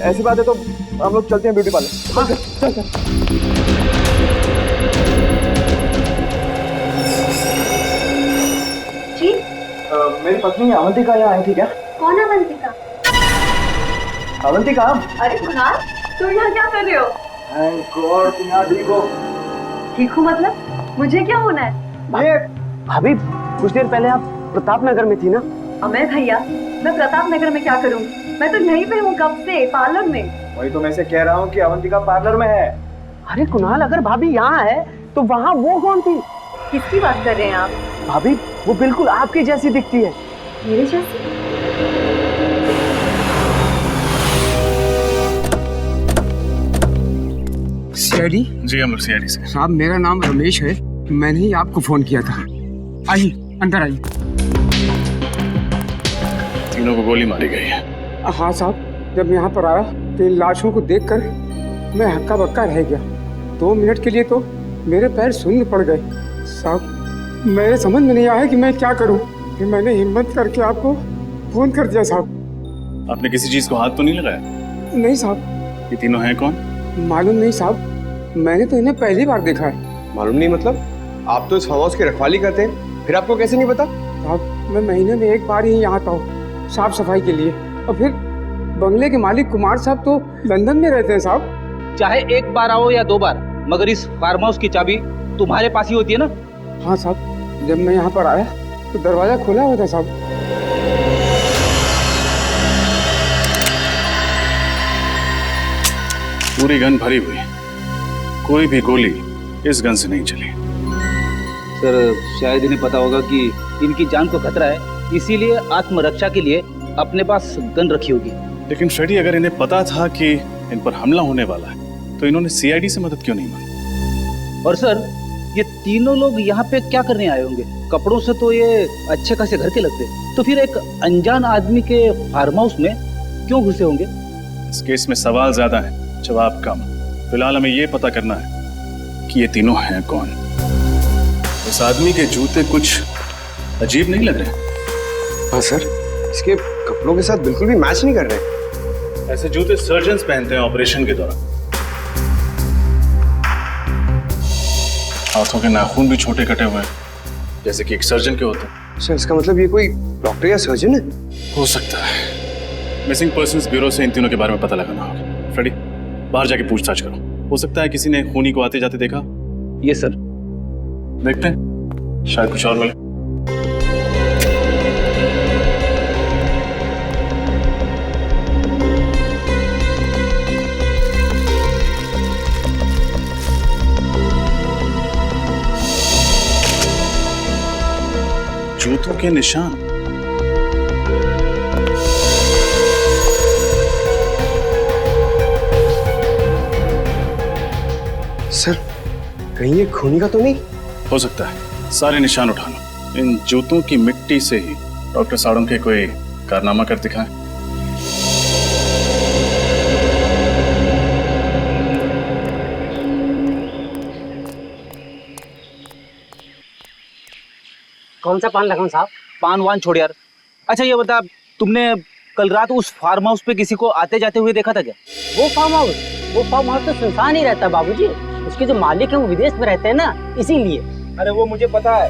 ऐसी बात है तो हम लोग चलते हैं ब्यूटी पार्लर। हाँ, चल चल। जी? मेरी पत्नी अवंतिका यहाँ आई थी क्या? कौन अवंतिका? अवंतिका? अरे कुणाल, तुम यहाँ क्या कर रहे हो? थैंक गॉड तुम यहाँ ठीक हो। ठीक हूँ मतलब? मुझे क्या होना है? भाभी, कुछ देर पहले आप प्रताप नगर में थी ना? अमय भैया, मैं प्रताप नगर में क्या करूँ? मैं तो यहीं पे हूँ कब से, पार्लर में। वही तो मैं से कह रहा हूँ कि अवंतिका पार्लर में है। अरे कुणाल, अगर भाभी यहाँ है तो वहाँ वो कौन थी? किसकी बात कर रहे हैं आप? भाभी वो बिल्कुल आपकी जैसी दिखती है। मेरे जैसी? सीआईडी? जी अमर सीआईडी से। साहब मेरा नाम रमेश है, मैंने ही आपको फोन किया था। आइए अंदर आइए। तीनों को गोली मारी गई है। हाँ साहब, जब यहाँ पर आया तो इन लाशों को देखकर मैं हक्का बक्का रह गया। 2 मिनट के लिए तो मेरे पैर शून्य पड़ गए। साहब मेरे समझ में नहीं आया कि मैं क्या करूं, फिर मैंने हिम्मत करके आपको फोन कर दिया साहब। आपने किसी चीज को हाथ तो नहीं लगाया? नहीं साहब। ये तीनों हैं कौन? मालूम नहीं साहब, मैंने तो इन्हें पहली बार देखा है। मालूम नहीं मतलब? आप तो इस फार्म हाउस की रखवाली करते हैं, फिर आपको कैसे नहीं पता? साहब मैं महीने में 1 बार ही यहाँ आता हूँ साफ सफाई के लिए, और फिर बंगले के मालिक कुमार साहब तो लंदन में रहते हैं साहब। चाहे 1 बार आओ या 2 बार, मगर इस फार्म हाउस की चाबी तुम्हारे पास ही होती है ना? हाँ साहब, जब मैं यहाँ पर आया तो दरवाजा खुला हुआ था साहब। पूरी गन भरी हुई, कोई भी गोली इस गन से नहीं चली। सर शायद इन्हें पता होगा कि इनकी जान को खतरा है, इसीलिए आत्मरक्षा के लिए अपने पास गन रखी होगी। लेकिन फ्रेडी, अगर इन्हें पता था कि इन पर हमला होने वाला है तो इन्होंने सीआईडी से मदद क्यों नहीं मांगी? और सर ये तीनों लोग यहाँ पे क्या करने आए होंगे? कपड़ों से तो ये अच्छे खासे घर के लगते, तो फिर एक अनजान आदमी के फार्म हाउस में क्यों घुसे होंगे? इस केस में सवाल ज्यादा है, जवाब कम। फिलहाल हमें ये पता करना है कि ये तीनों हैं कौन। इस आदमी के जूते कुछ अजीब नहीं लग रहे? हाँ सर, इसके कपड़ों के साथ बिल्कुल भी मैच नहीं कर रहे। ऐसे जूते सर्जन्स पहनते हैं ऑपरेशन के दौरान। हाथों के नाखून भी छोटे कटे हुए हैं, जैसे कि एक सर्जन के होते हैं। सर इसका मतलब ये कोई डॉक्टर या सर्जन है? हो सकता है। मिसिंग पर्सन्स ब्यूरो से इन तीनों के बारे में पता लगाना होगा। फ्रेडी, बाहर जाके पूछताछ करो, हो सकता है किसी ने खूनी को आते जाते देखा। ये सर। देखते हैं, शायद कुछ और मिले। जूतों के निशान। सर कहीं ये खूनी का तो नहीं? हो सकता है, सारे निशान उठा लो। इन जूतों की मिट्टी से ही डॉक्टर साड़ुंखे कोई कारनामा कर दिखाए। कौन सा पान लगाऊं साहब? पान वान छोड़ यार। अच्छा ये बता, तुमने कल रात उस फार्म हाउस पे किसी को आते जाते हुए देखा था क्या? वो फार्म हाउस तो सुनसान ही रहता बाबूजी। उसके जो मालिक है वो विदेश में रहते हैं ना, इसीलिए। अरे वो मुझे पता है।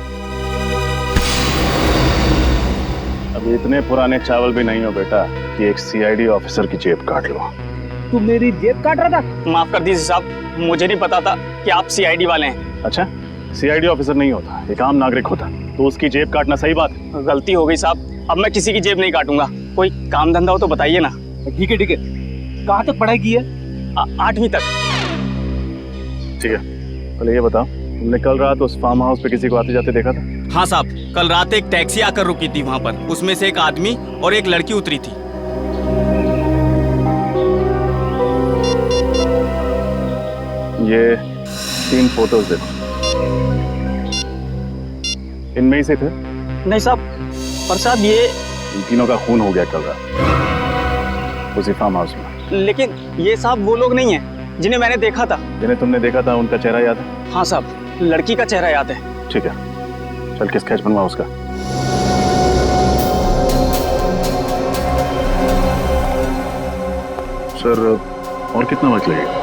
अब इतने पुराने चावल भी नहीं हो बेटा कि एक सीआईडी ऑफिसर की जेब काट लो। तू मेरी जेब काट रहा था? माफ कर दीजिए साहब, मुझे नहीं पता था कि आप सीआईडी वाले हैं। अच्छा, सीआईडी ऑफिसर नहीं होता, एक आम नागरिक होता, तो उसकी जेब काटना सही बात है? गलती हो गई साहब, अब मैं किसी की जेब नहीं काटूंगा। कोई काम धंधा हो तो बताइए ना। ठीक है। कहाँ तक पढ़ाई की है? 8वीं तक। ठीक है, पहले ये बताओ, तुमने कल रात उस फार्म हाउस पे किसी को आते जाते देखा था? हाँ साहब, कल रात एक टैक्सी आकर रुकी थी वहाँ पर। उसमें से एक आदमी और एक लड़की उतरी थी। ये 3 फोटोज देखो, इनमें ही से थे? नहीं साहब, पर साहब ये इन तीनों का खून हो गया कल रात उसी फार्म हाउस में। लेकिन ये साहब वो लोग नहीं हैं जिन्हें मैंने देखा था। जिन्हें तुमने देखा था उनका चेहरा याद है? हाँ साहब, लड़की का चेहरा याद है। ठीक है, चल के स्केच बनवा उसका। सर और कितना वक्त लगेगा?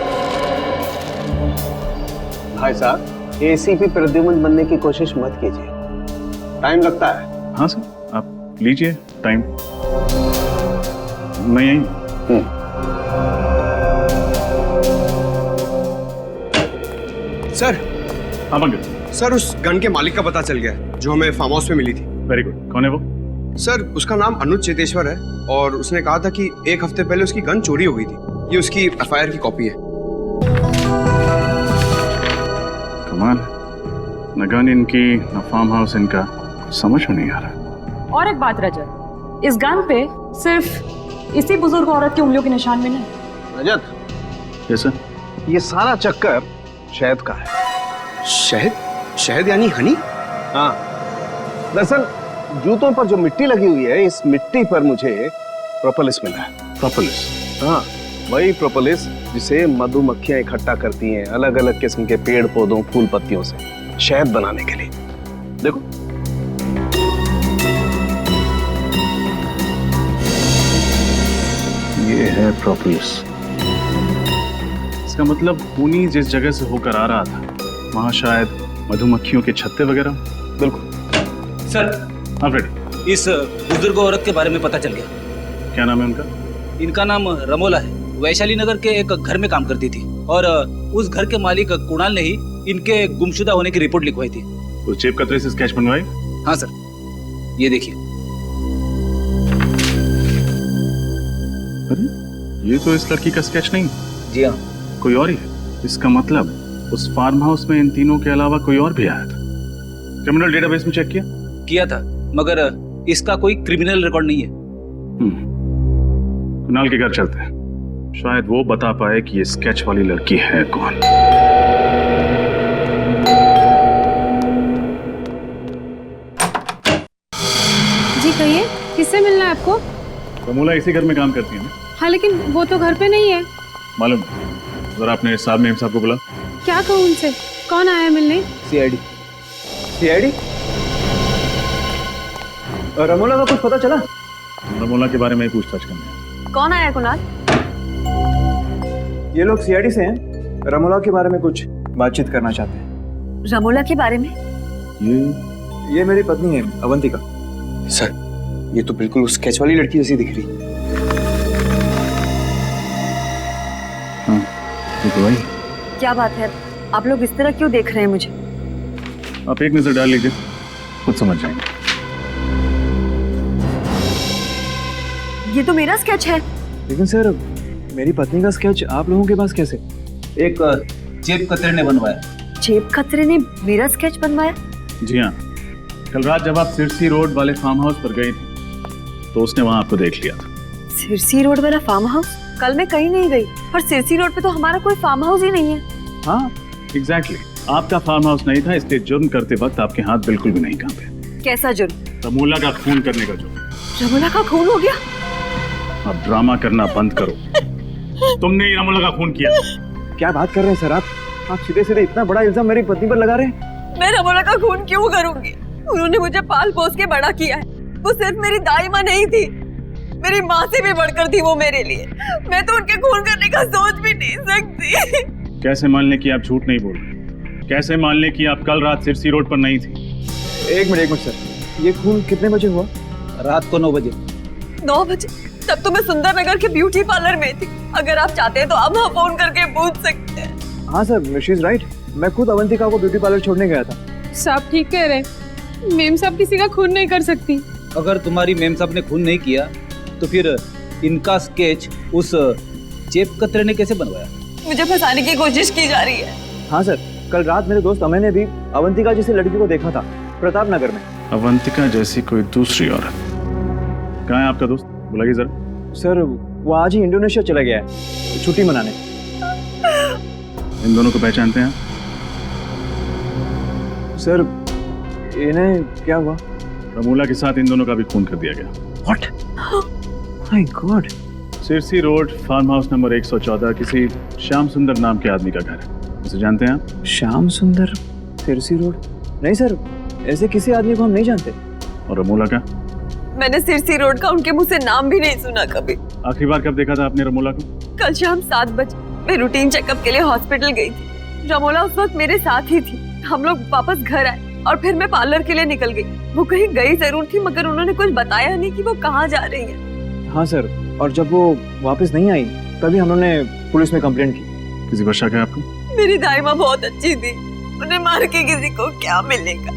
भाई साहब, एसीपी प्रद्युमन बनने की कोशिश मत कीजिए, टाइम लगता है। हाँ सर, आप लीजिए टाइम। मैं यहीं। सर। हाँ पंकज। सर उस गन के मालिक का पता चल गया जो हमें फार्म हाउस में मिली थी। Very good. कौन है वो? सर उसका नाम अनुज चेतेश्वर है और उसने कहा था कि 1 हफ्ते पहले उसकी गन चोरी हो गई थी। ये उसकी एफआईआर की कॉपी है। कमाल, न गन इनकी, न फार्म हाउस इनका, समझ में नहीं आ रहा। और एक बात रजत, इस गन पे सिर्फ इसी बुजुर्ग औरत की उंगलियों के निशान मिले हैं। रजत, कैसे? ये सारा चक्कर शहद का है। शहद? शहद यानी हनी? हाँ, दरअसल जूतों पर जो मिट्टी लगी हुई है, इस मिट्टी पर मुझे प्रोपोलिस मिला है। प्रोपोलिस? हाँ, वही प्रोपोलिस जिसे मधुमक्खियां इकट्ठा करती हैं अलग अलग किस्म के पेड़ पौधों फूल पत्तियों से शहद बनाने के लिए। देखो, ये है प्रोपोलिस। इसका मतलब खूनी जिस जगह से होकर आ रहा था वहां शायद मधुमक्खियों के छत्ते वगैरह। बिल्कुल सर। हाँ फ्रेडी, इस बुजुर्ग औरत के बारे में पता चल गया। क्या नाम है उनका? इनका नाम रमोला है। वैशाली नगर के एक घर में काम करती थी और उस घर के मालिक कुणाल ने ही इनके गुमशुदा होने की रिपोर्ट लिखवाई थी। तो जेब कतरे से स्केच बनवाई? हाँ सर, ये देखिए। अरे ये तो इस लड़की का स्केच नहीं। जी हाँ, कोई और ही है। इसका मतलब उस फार्म हाउस में इन तीनों के अलावा कोई और भी आया था। क्रिमिनल डेटाबेस में चेक किया था, मगर इसका कोई क्रिमिनल रिकॉर्ड नहीं है। कुणाल के घर चलते हैं, शायद वो बता पाए कि ये स्केच वाली लड़की है कौन। जी कहिए, किससे मिलना है आपको? रमोला इसी घर में काम करती है ना? हाँ, लेकिन वो तो घर पे नहीं है। मालूम, जरा अपने साहब मेम साहब को बुला। क्या कहूँ उनसे? कौन आया मिलने? सीआईडी। सीआईडी? रमोला का कुछ पता चला? रमोला के बारे में पूछताछ करनी। कौन आया कुणाल? ये लोग सीआईडी से हैं, रमोला के बारे में कुछ बातचीत करना चाहते हैं। रमोला के बारे में? ये मेरी पत्नी है, अवंतिका। सर, ये तो बिल्कुल उस स्केच वाली लड़की जैसी दिख रही। हाँ, ये तो वही। क्या बात है, आप लोग इस तरह क्यों देख रहे हैं मुझे? आप एक नजर डाल लीजिए, खुद समझ जाएंगे। ये तो मेरा स्केच है। लेकिन सर, मेरी पत्नी का स्केच आप लोगों के पास कैसे? एक जेब कतरे ने बनवाया। जेब कतरे ने मेरा स्केच बनवाया? जी हाँ, कल रात जब आप सिरसी रोड वाले फार्म हाउस पर गई थी तो उसने वहां आपको देख लिया था। सिरसी रोड वाला फार्म हाउस? कल मैं कहीं नहीं गई, पर सिरसी रोड पे तो हमारा कोई फार्म हाउस ही नहीं है। हाँ, एग्जैक्टली। आपका फार्म हाउस नहीं था, इसलिए जुर्म करते वक्त आपके हाथ बिल्कुल भी नहीं कांपे। कैसा जुर्म? रमोला का खून करने का जुर्म। रमोला का खून हो गया? अब ड्रामा करना बंद करो। तुमने ही रमोला का खून किया। क्या बात कर रहे हैं सर आप सीधे सीधे इतना बड़ा इल्जाम मेरी पत्नी पर लगा रहे हैं। मैं रमोला का खून क्यों करूंगी? उन्होंने मुझे पाल पोस के बड़ा किया है। वो सिर्फ मेरी दाई माँ नहीं थी, मेरी माँ से भी बढ़कर थी वो मेरे लिए। मैं तो उनके खून करने का सोच भी नहीं सकती। कैसे मान लें कि आप झूठ नहीं बोल रहे? कैसे मान लें कि आप कल रात सिरसी रोड पर नहीं थी? एक मिनट सर, ये खून कितने बजे हुआ? रात को 9 बजे। 9 बजे? तब तो मैं सुंदर नगर के ब्यूटी पार्लर में थी। अगर आप चाहते हैं तो आप वहाँ फोन करके पूछ सकते हैं। हाँ सर, शी इज राइट। मैं खुद अवंतिका को ब्यूटी पार्लर छोड़ने गया था। साहब ठीक कह रहे, मेम साहब किसी का खून नहीं कर सकती। अगर तुम्हारी मेम साहब ने खून नहीं किया तो फिर इनका स्केच उस जेब कतरे ने कैसे बनवाया? मुझे फंसाने की कोशिश की जा रही है। हाँ सर, कल रात मेरे दोस्त अमय ने भी अवंतिका जैसी लड़की को देखा था प्रताप नगर में। अवंतिका जैसी कोई दूसरी औरत? कहाँ है आपका दोस्त? बुलाइए जरा। सर, वो आज ही इंडोनेशिया चला गया है छुट्टी मनाने। इन दोनों को पहचानते हैं? सर, इन्हें क्या हुआ? रमोला के साथ इन दोनों का भी खून कर दिया गया। What? My God! Sirsi road farm house number 114 किसी श्याम सुंदर नाम के आदमी का घर है। उसे जानते हैं आप? श्याम सुंदर, सिरसी रोड? नहीं सर, ऐसे किसी आदमी को हम नहीं जानते। और रमोला का? मैंने सिरसी रोड का उनके मुंह से नाम भी नहीं सुना कभी। आखिरी बार कब देखा था आपने रमोला को? कल शाम 7 बजे मैं रूटीन चेकअप के लिए हॉस्पिटल गई थी। रमोला उस वक्त मेरे साथ ही थी। हम लोग वापस घर आए और फिर मैं पार्लर के लिए निकल गई। वो कहीं गई जरूर थी, मगर उन्होंने कुछ बताया नहीं कि वो कहाँ जा रही है। हाँ सर, और जब वो वापस नहीं आई तभी हमने पुलिस में कंप्लेंट की। किसी पर शक है आपको? मेरी दाई माँ बहुत अच्छी थी, उन्हें मार के किसी को क्या मिलेगा।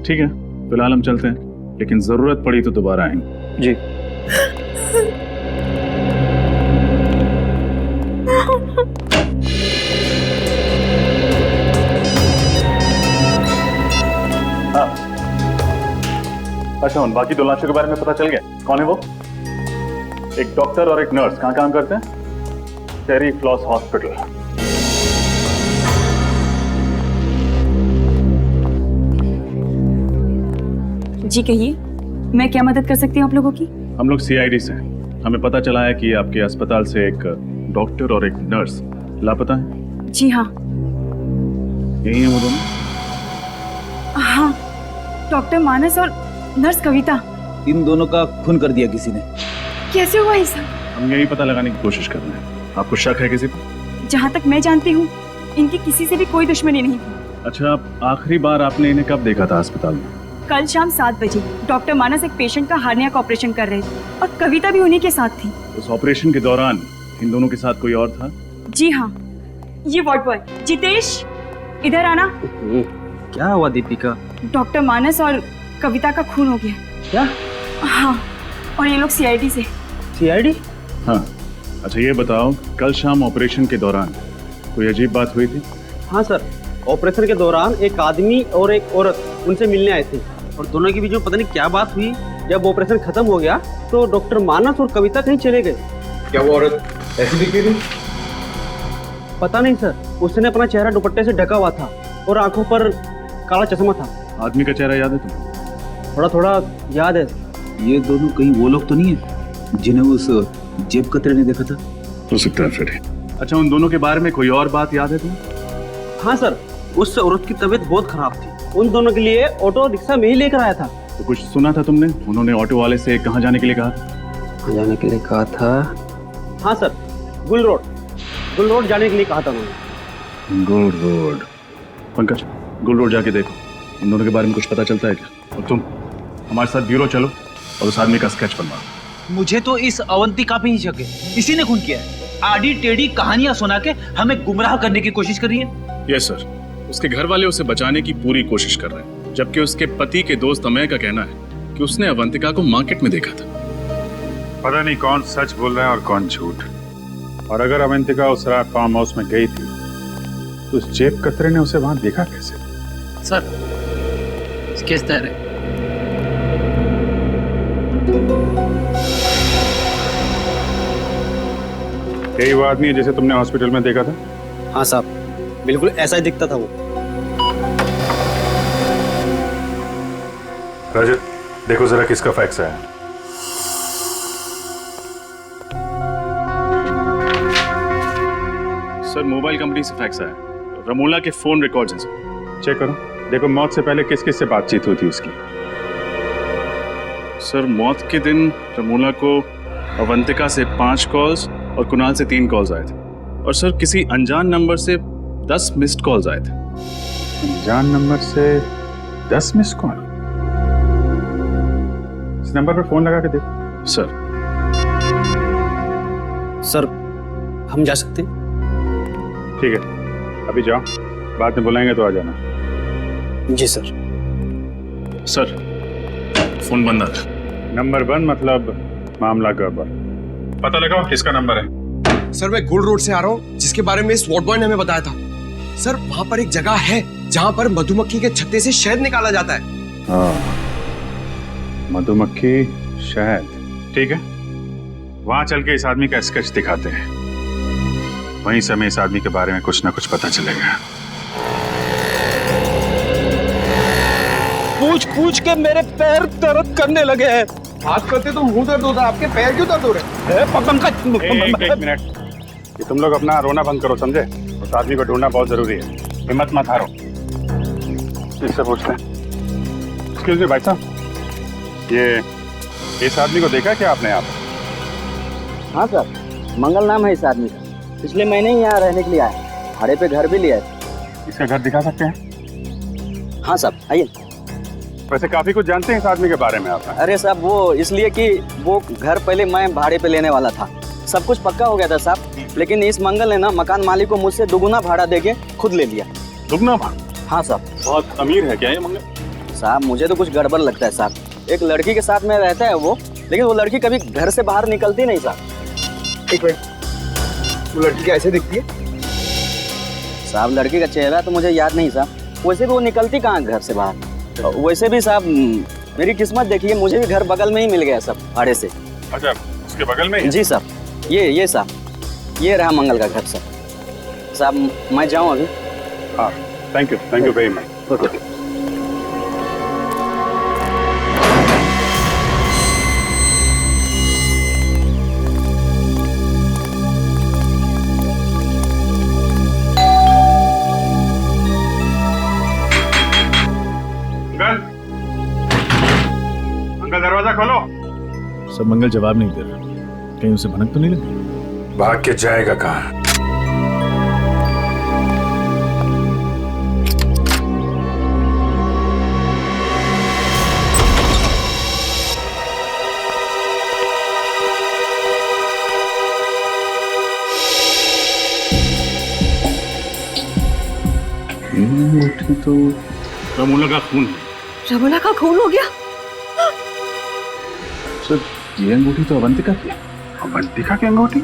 ठीक है, फिलहाल हम चलते हैं, लेकिन जरूरत पड़ी तो दोबारा आएंगे। जी। अच्छा, उन बाकी 2 लाशों के बारे में पता चल गया? कौन है वो? एक डॉक्टर और एक नर्स। कहाँ काम करते हैं? टेरी फ्लॉस हॉस्पिटल। जी कहिए, मैं क्या मदद कर सकती हूँ आप लोगों की? हम लोग CID से हैं। हमें पता चला है कि आपके अस्पताल से एक डॉक्टर और एक नर्स लापता है। जी हाँ। यही है वो दोनों? हाँ, डॉक्टर मानस और नर्स कविता। इन दोनों का खून कर दिया किसी ने। कैसे हुआ ये सब? हम यही पता लगाने की कोशिश कर रहे हैं। आपको शक है किसी पर? जहाँ तक मैं जानती हूँ इनकी किसी से भी कोई दुश्मनी नहीं थी। अच्छा, आखिरी बार आपने इन्हें कब देखा था अस्पताल में? कल शाम 7 बजे डॉक्टर मानस एक पेशेंट का हार्निया का ऑपरेशन कर रहे थे और कविता भी उन्हीं के साथ थी। उस ऑपरेशन के दौरान इन दोनों के साथ कोई और था? जी हाँ, ये वार्ड बॉय जितेश, इधर आना। क्या हुआ दीपिका? डॉक्टर मानस और कविता का खून हो गया। क्या? हाँ, और ये लोग CID से। CID? हाँ। अच्छा, ये बताओ, कल शाम ऑपरेशन के दौरान कोई अजीब बात हुई थी? हाँ सर, ऑपरेशन के दौरान एक आदमी और एक औरत उनसे मिलने आए थे और दोनों के बीच में पता नहीं क्या बात हुई। जब ऑपरेशन खत्म हो गया तो डॉक्टर मानस और कविता कहीं चले गए। क्या वो औरत ऐसी दिखी थी? पता नहीं सर, उसने अपना चेहरा दुपट्टे से ढका हुआ था और आंखों पर काला चश्मा था। आदमी का चेहरा याद है तुम्हें? थोड़ा थोड़ा याद है। ये दोनों कहीं वो लोग तो नहीं है जिन्हें उस जेब कतरे ने देखा था? हो सकता है फ्रेडी। अच्छा, उन दोनों के बारे में कोई और बात याद है तुम्हें? हाँ सर, उस औरत की तबीयत बहुत खराब थी। उन दोनों के लिए ऑटो रिक्शा में ही लेकर आया था। तो कुछ सुना था तुमने? उन्होंने ऑटो वाले से कहाँ जाने के लिए कहा था? कहाँ जाने के लिए कहा था? हाँ सर, गुल रोड जाने के लिए कहा था उन्होंने। गुल रोड। पंकज, गुल रोड जाके देखो, इन दोनों के बारे में कुछ पता चलता है क्या? और तुम हमारे साथ ब्यूरो चलो और उस आदमी का स्केच बनवाओ। मुझे तो इस अवंतिका पे ही शक है। इसी ने खून किया है। आड़ी टेढ़ी कहानियां सुना के हमें गुमराह करने की कोशिश कर रही है। यस सर, उसके घर वाले उसे बचाने की पूरी कोशिश कर रहे हैं, जबकि उसके पति के दोस्त अमय का कहना है कि उसने अवंतिका को मार्केट में देखा था। पता नहीं कौन सच बोल रहा है और कौन झूठ। और अगर अवंतिका उस रात फार्म हाउस में गई थी तो उस जेब कतरे ने उसे वहां देखा कैसे? सर, स्केच तैयार है। यही वो आदमी है जिसे तुमने हॉस्पिटल में देखा था? हाँ साहब, बिल्कुल ऐसा ही दिखता था वो। राजू, देखो जरा किसका फैक्स आया। सर, मोबाइल कंपनी से फैक्स आया। रमोला के फोन रिकॉर्ड्स हैं सर। चेक करो, देखो मौत से पहले किस किस से बातचीत हुई थी उसकी। सर, मौत के दिन रमोला को अवंतिका से 5 कॉल्स और कुणाल से 3 कॉल्स आए थे। और सर, किसी अनजान नंबर से 10 मिस्ड कॉल्स आए थे। अनजान नंबर से 10 मिस्ड कॉल? इस नंबर पर फोन लगा के देखो। सर, हम जा सकते हैं? ठीक है, अभी जाओ, बाद में बुलाएंगे तो आ जाना। जी सर। सर, फोन बंद आ रहा है। नंबर 1 मतलब मामला गड़बड़। पता लगाओ किसका नंबर है। सर, मैं गुल रोड से आ रहा हूँ, जिसके बारे में इस वार्ड बॉय ने हमें बताया था। सर, वहाँ पर एक जगह है जहाँ पर मधुमक्खी के छत्ते से शहद निकाला जाता है। हाँ, मधुमक्खी, शहद, ठीक है। वहां चल के इस आदमी का स्केच दिखाते हैं। वहीं से हमें इस आदमी के बारे में कुछ ना कुछ पता चलेगा। पूछ के मेरे पैर दर्द करने लगे हैं। बात करते तो मुंह दर्द होता है, आपके पैर क्यों दर्द हो रहे हैं? एक मिनट, ये तुम लोग अपना रोना बंद करो, समझे? उस आदमी को ढूंढना बहुत जरूरी है। हिम्मत मत हारो। इससे पूछते हैं। एक्सक्यूज मी भाई साहब, ये इस आदमी को देखा क्या आपने? आप? हाँ सर, मंगल नाम है इस आदमी का। पिछले महीने ही यहाँ रहने के लिए आया, भाड़े पे घर भी लिया है। इसका घर दिखा सकते हैं? हाँ साहब, आइए। वैसे काफी कुछ जानते हैं इस आदमी के बारे में आप? अरे साहब, वो इसलिए कि वो घर पहले मैं भाड़े पे लेने वाला था। सब कुछ पक्का हो गया था साहब, लेकिन इस मंगल ने ना मकान मालिक को मुझसे दुगुना भाड़ा देके खुद ले लिया। दुगुना भाड़ा? हाँ साहब। बहुत अमीर है क्या ये मंगल? साहब, मुझे तो कुछ गड़बड़ लगता है साहब। एक लड़की के साथ में रहता है वो, लेकिन वो लड़की कभी घर से बाहर निकलती नहीं साहब। एक मिनट, वो लड़की कैसे दिखती है? साहब, लड़की का चेहरा तो मुझे याद नहीं साहब। वैसे भी वो निकलती कहाँ घर से बाहर। वैसे भी साहब, मेरी किस्मत देखिए, मुझे भी घर बगल में ही मिल गया सब भाड़े से। अच्छा, उसके बगल में ही? जी सर, ये साहब, ये रहा मंगल का घर सर। साहब मैं जाऊँ अभी? हाँ, thank you very much. Okay. Uncle दरवाजा खोलो। सब मंगल जवाब नहीं दे रहा, कहीं उसे भनक तो नहीं लगी? भाग के जाएगा कहाँ? तो रमोला का खून है। रमोला का खून हो गया? सर, ये अंगूठी तो अवंतिका की है। अवंतिका की अंगूठी?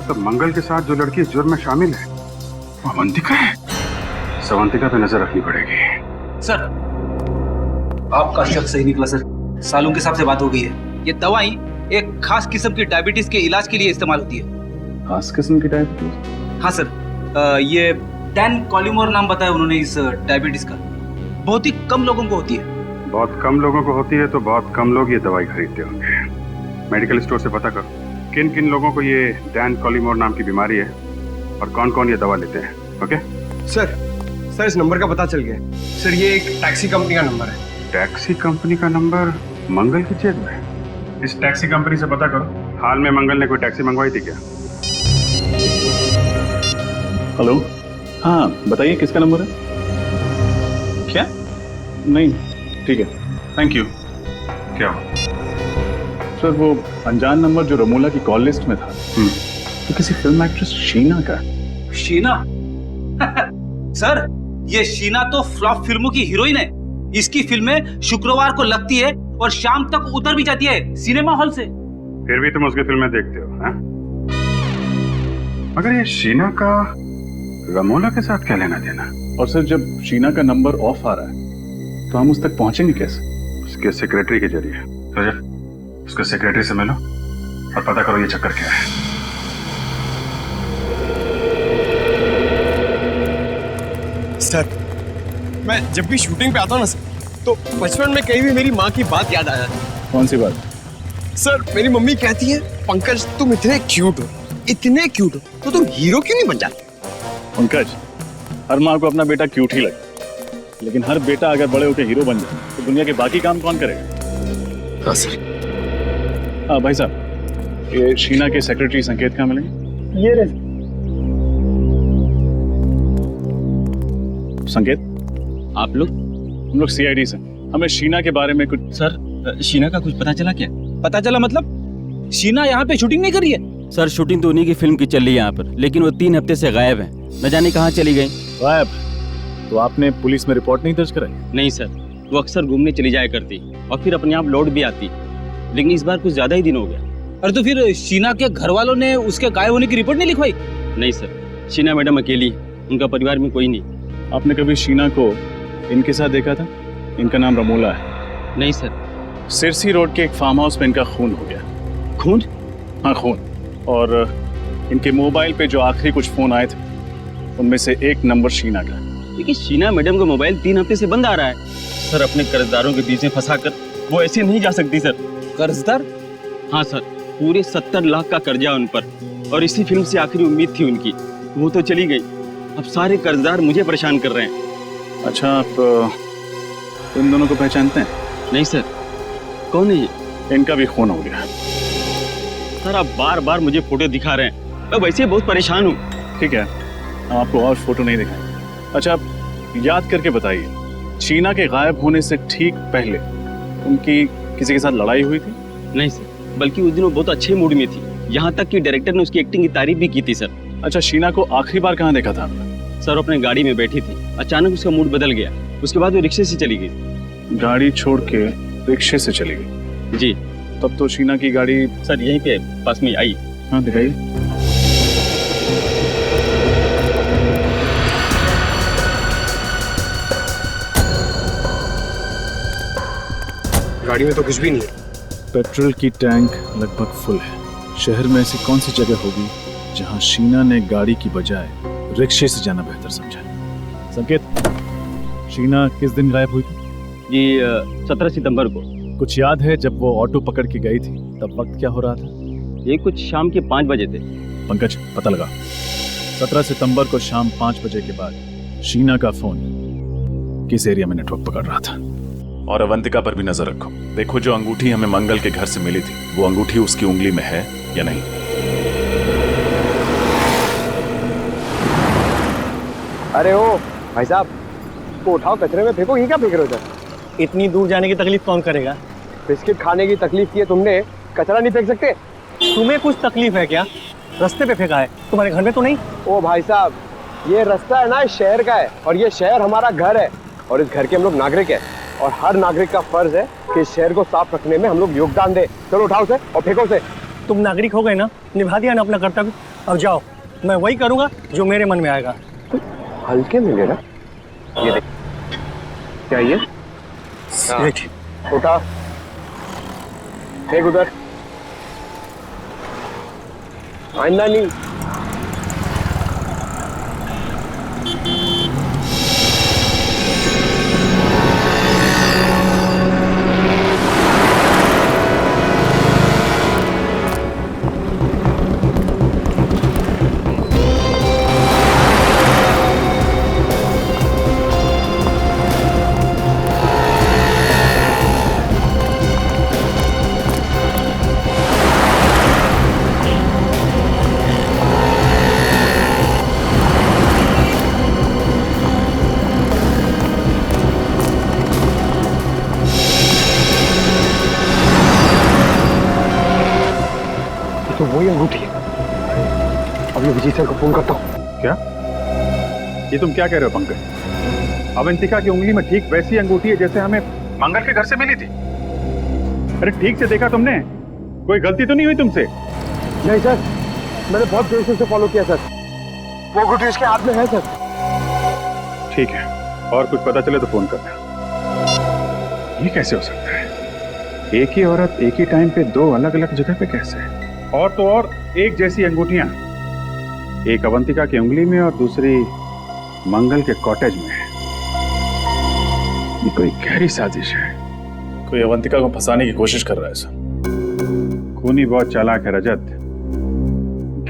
तो मंगल के साथ जो लड़की इस जुर्म में शामिल है वो अवंतिका है। अवंतिका पे नजर रखनी पड़ेगी। सर, आपका शक सही निकला सर। सालून के साहब से बात हो गई है। ये दवाई एक खास किस्म की डायबिटीज के इलाज के लिए इस्तेमाल होती है। खास किस्म की डायबिटीज? हाँ सर, ये डैन कॉलिमोर नाम बताया उन्होंने इस डायबिटीज का। बहुत ही कम लोगों को होती है। बहुत कम लोगों को होती है तो बहुत कम लोग ये दवाई खरीदते होंगे। मेडिकल स्टोर से पता करो किन किन लोगों को ये डैन कॉलिमोर नाम की बीमारी है और कौन कौन ये दवा लेते हैं। ओके सर इस नंबर का पता चल गया। सर ये एक टैक्सी कंपनी का नंबर है। टैक्सी कंपनी का नंबर मंगल की जेब में? इस टैक्सी कंपनी से पता करो हाल में मंगल ने कोई टैक्सी मंगवाई थी क्या? हेलो, हाँ बताइए किसका नंबर है? क्या? नहीं, ठीक है, थैंक यू। क्या हुआ? सर वो अनजान नंबर जो रमोला की कॉल लिस्ट में था तो किसी फिल्म एक्ट्रेस शीना का। शीना? सर, ये शीना तो फ्लॉप फिल्मों की हीरोइन है। इसकी फिल्में शुक्रवार को लगती है और शाम तक उतर भी जाती है सिनेमा हॉल से। फिर भी तुम उसकी फिल्में देखते हो, हाँ? मगर ये शीना का रमोला के साथ क्या लेना देना? और सर जब शीना का नंबर ऑफ आ रहा है तो हम उस तक पहुंचेंगे कैसे? उसके सेक्रेटरी के जरिए। तो उसके सेक्रेटरी से मिलो और पता करो ये चक्कर क्या है। सर मैं जब भी शूटिंग पे आता हूँ ना सर, तो बचपन में कहीं भी मेरी माँ की बात याद आ जाती है। कौन सी बात? सर मेरी मम्मी कहती है, पंकज तुम इतने क्यूट हो, इतने क्यूट हो, तो तुम हीरो क्यों नहीं बन जाते? पंकज, हर माँ को अपना बेटा क्यूट ही लगता, लेकिन हर बेटा अगर बड़े होकर हीरो बन जाए तो दुनिया के बाकी काम कौन करेगा? हाँ सर। हाँ भाई साहब, ये शीना के सेक्रेटरी संकेत कहाँ मिलेंगे? ये रहे। संकेत, आप लोग? हम लोग सीआईडी से। हमें शीना के बारे में कुछ। सर, शीना का कुछ पता चला क्या? पता चला मतलब? शीना यहाँ पे शूटिंग नहीं कर रही है? सर शूटिंग तो उन्हीं की फिल्म की चल रही है यहाँ पर, लेकिन वो 3 हफ्ते से गायब है। न जाने कहाँ चली गई। गायब? तो आपने पुलिस में रिपोर्ट नहीं दर्ज कराई? नहीं सर, वो अक्सर घूमने चली जाया करती और फिर अपने आप लौट भी आती, लेकिन इस बार कुछ ज्यादा ही दिन हो गया। अरे तो फिर शीना के घर वालों ने उसके गायब होने की रिपोर्ट नहीं लिखवाई? नहीं सर, शीना मैडम अकेली, उनका परिवार में कोई नहीं। आपने कभी शीना को इनके साथ देखा था? इनका नाम रमोला है। नहीं सर। सिरसी रोड के एक फार्म हाउस में इनका खून हो गया। खून? हाँ खून। और इनके मोबाइल पे जो आखिरी कुछ फोन आए थे उनमें से एक नंबर शीना का। लेकिन शीना मैडम का मोबाइल 3 हफ्ते से बंद आ रहा है। सर अपने कर्जदारों के बीच में फंसा कर वो ऐसे नहीं जा सकती सर। कर्जदार? हाँ सर, पूरे 70 लाख का कर्जा उन पर, और इसी फिल्म से आखिरी उम्मीद थी उनकी, वो तो चली गई। अब सारे कर्जदार मुझे परेशान कर रहे हैं। अच्छा, आप इन दोनों को पहचानते हैं? नहीं सर। कौन है ये? इनका भी खून हो गया। सर आप बार बार मुझे फोटो दिखा रहे हैं, मैं वैसे बहुत परेशान हूँ। ठीक है, हम आपको और फोटो नहीं दिखाएंगे। अच्छा, आप याद करके बताइए, शीना के गायब होने से ठीक पहले उनकी किसी के साथ लड़ाई हुई थी? नहीं सर, बल्कि उस दिन वो बहुत अच्छे मूड में थी, यहाँ तक कि डायरेक्टर ने उसकी एक्टिंग की तारीफ भी की थी सर। अच्छा, शीना को आखिरी बार कहाँ देखा था आपने? सर अपने गाड़ी में बैठी थी, अचानक उसका मूड बदल गया, उसके बाद वो रिक्शे से चली गई। गाड़ी छोड़ के रिक्शे से चली गई? जी। तब तो शीना की गाड़ी सर यहीं पे पास में आई। हाँ दिखाइए। गाड़ी में तो कुछ भी नहीं है। पेट्रोल की टैंक लगभग फुल है। शहर में ऐसी कौन सी जगह होगी जहां शीना ने गाड़ी की बजाय रिक्शे से जाना बेहतर समझा? संकेत, शीना किस दिन गायब हुई थी? जी 17 सितंबर को। कुछ याद है जब वो ऑटो पकड़ के गई थी तब वक्त क्या हो रहा था? ये कुछ शाम के 5 बजे थे। पंकज, पता लगा। 17 सितंबर को शाम 5 बजे के बाद शीना का फोन किस एरिया में नेटवर्क पकड़ रहा था? और अवंतिका पर भी नजर रखो। देखो जो अंगूठी हमें मंगल के घर से मिली थी वो अंगूठी उसकी उंगली में है या नहीं। अरे ओ भाई साहब, तो उठाओ, कचरे में फेंको। ये क्या फेंक रहे हो सर? इतनी दूर जाने की तकलीफ कौन करेगा? बिस्किट खाने की तकलीफ की है तुमने, कचरा नहीं फेंक सकते? तुम्हें कुछ तकलीफ है क्या? रास्ते पे फेंका है, तुम्हारे घर में तो नहीं? ओ भाई साहब, ये रास्ता है ना इस शहर का है, और ये शहर हमारा घर है, और इस घर के हम लोग नागरिक हैं, और हर नागरिक का फर्ज है कि इस शहर को साफ रखने में हम लोग योगदान दे। चलो उठाओ से और फेंको से। तुम नागरिक हो गए ना, निभा दिया ना अपना कर्तव्य। अब जाओ, मैं वही करूंगा जो मेरे मन में आएगा। हल्के में लेना। ये देख, क्या ये? उठा, फेंक उधर। आइंदा नहीं। तो वही अंगूठी है। अब ये विजय सर को फोन करता हूँ। क्या? ये तुम क्या कह रहे हो पंकज? अवंतिका की उंगली में ठीक वैसी अंगूठी है जैसे हमें मंगल के घर से मिली थी। अरे ठीक से देखा तुमने? कोई गलती तो नहीं हुई तुमसे? नहीं सर, मैंने बहुत देर से उसे फॉलो किया सर। वो अंगूठी उसके हाथ में है सर। ठीक है, और कुछ पता चले तो फोन करना। ये कैसे हो सकता है? एक ही औरत एक ही टाइम पे दो अलग अलग जगह पे कैसे? और तो और एक जैसी अंगूठियां, एक अवंतिका की उंगली में और दूसरी मंगल के कॉटेज में। ये कोई गहरी साजिश है। कोई अवंतिका को फंसाने की कोशिश कर रहा है सर। खूनी बहुत चालाक है रजत।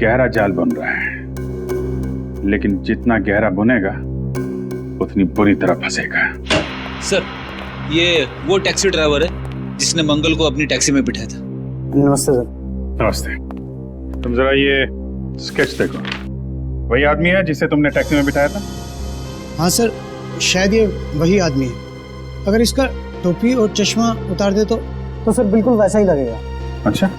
गहरा जाल बन रहा है, लेकिन जितना गहरा बुनेगा उतनी बुरी तरह फंसेगा। सर, ये वो टैक्सी ड्राइवर है जिसने मंगल को अपनी टैक्सी में बिठाया था। नमस्ते सर। नमस्ते। तुम जरा ये स्केच देखो। वही आदमी है जिसे तुमने टैक्सी में बिठाया था? हाँ सर, शायद ये वही आदमी है। अगर इसका टोपी और चश्मा उतार दे तो सर बिल्कुल वैसा ही लगेगा। अच्छा,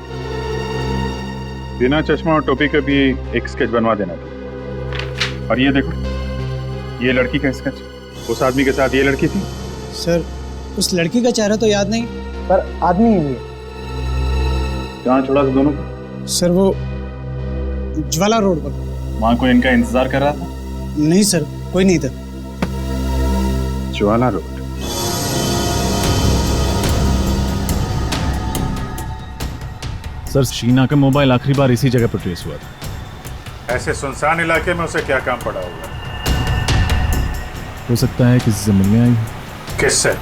बिना चश्मा और टोपी के भी एक स्केच बनवा देना था। और ये देखो, ये लड़की का स्केच। उस आदमी के साथ ये लड़की थी? सर, उस लड़की का चेहरा तो याद नहीं, पर आदमी ही है। कहाँ छोड़ा था दोनों को? सर, वो ज्वाला रोड पर। वहाँ कोई इनका इंतजार कर रहा था? नहीं सर, कोई नहीं था। ज्वाला रोड। सर, शीना का मोबाइल आखिरी बार इसी जगह पर ट्रेस हुआ था। ऐसे सुनसान इलाके में उसे क्या काम पड़ा होगा? हो सकता है किसी से मिलने आई। किससे?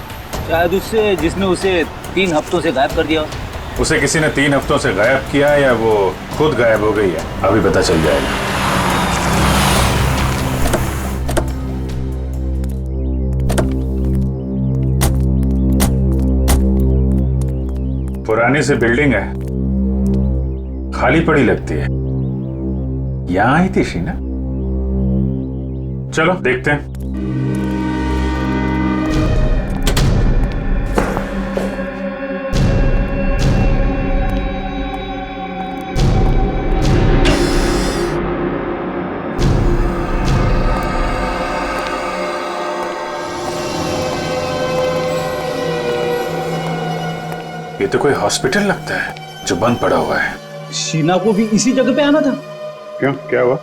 शायद उससे जिसने उसे 3 हफ्तों से गायब कर दिया। उसे किसी ने 3 हफ्तों से गायब किया या वो खुद गायब हो गई है? अभी पता चल जाएगा। पुरानी सी बिल्डिंग है, खाली पड़ी लगती है। यहां आई थी शीना? चलो देखते हैं। ये तो कोई हॉस्पिटल लगता है जो बंद पड़ा हुआ है। शीना को भी इसी जगह पे आना था। क्यों, क्या हुआ?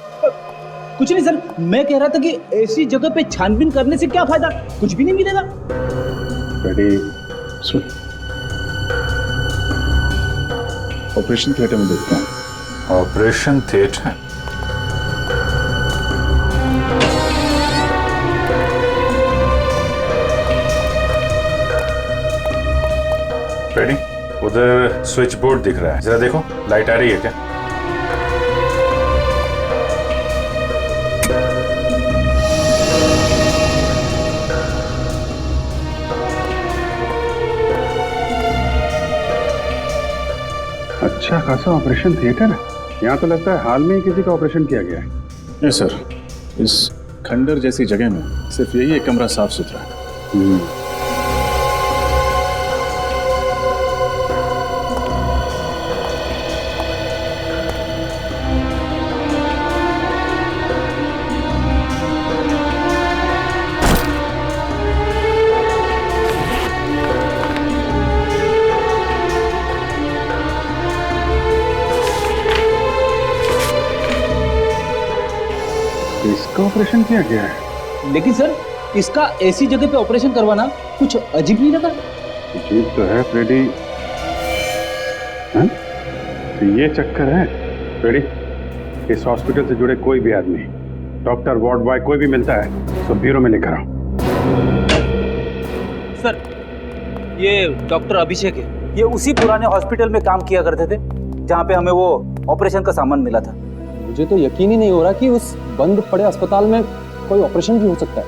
कुछ नहीं सर, मैं कह रहा था कि ऐसी जगह पे छानबीन करने से क्या फायदा, कुछ भी नहीं मिलेगा। रेडी, सुन। ऑपरेशन थिएटर में देखता हूँ। Operation theatre? रेडी? उधर स्विच बोर्ड दिख रहा है, जरा देखो लाइट आ रही है क्या? अच्छा खासा ऑपरेशन थिएटर है। यहाँ तो लगता है हाल में ही किसी का ऑपरेशन किया गया है। नहीं सर, इस खंडर जैसी जगह में सिर्फ यही एक कमरा साफ सुथरा है। इसका ऑपरेशन किया गया है। लेकिन सर, इसका ऐसी जगह पे ऑपरेशन करवाना कुछ अजीब नहीं लगा? अजीब तो है फ्रेडी। हाँ? तो ये चक्कर है फ्रेडी। इस हॉस्पिटल से जुड़े कोई भी आदमी, डॉक्टर, वार्ड बॉय, कोई भी मिलता है तो ब्यूरो में लेकर आओ। सर, ये डॉक्टर अभिषेक है। ये उसी पुराने हॉस्पिटल में काम किया करते थे जहाँ पे हमें वो ऑपरेशन का सामान मिला था। मुझे तो यकीन ही नहीं हो रहा कि उस बंद पड़े अस्पताल में कोई ऑपरेशन भी हो सकता है।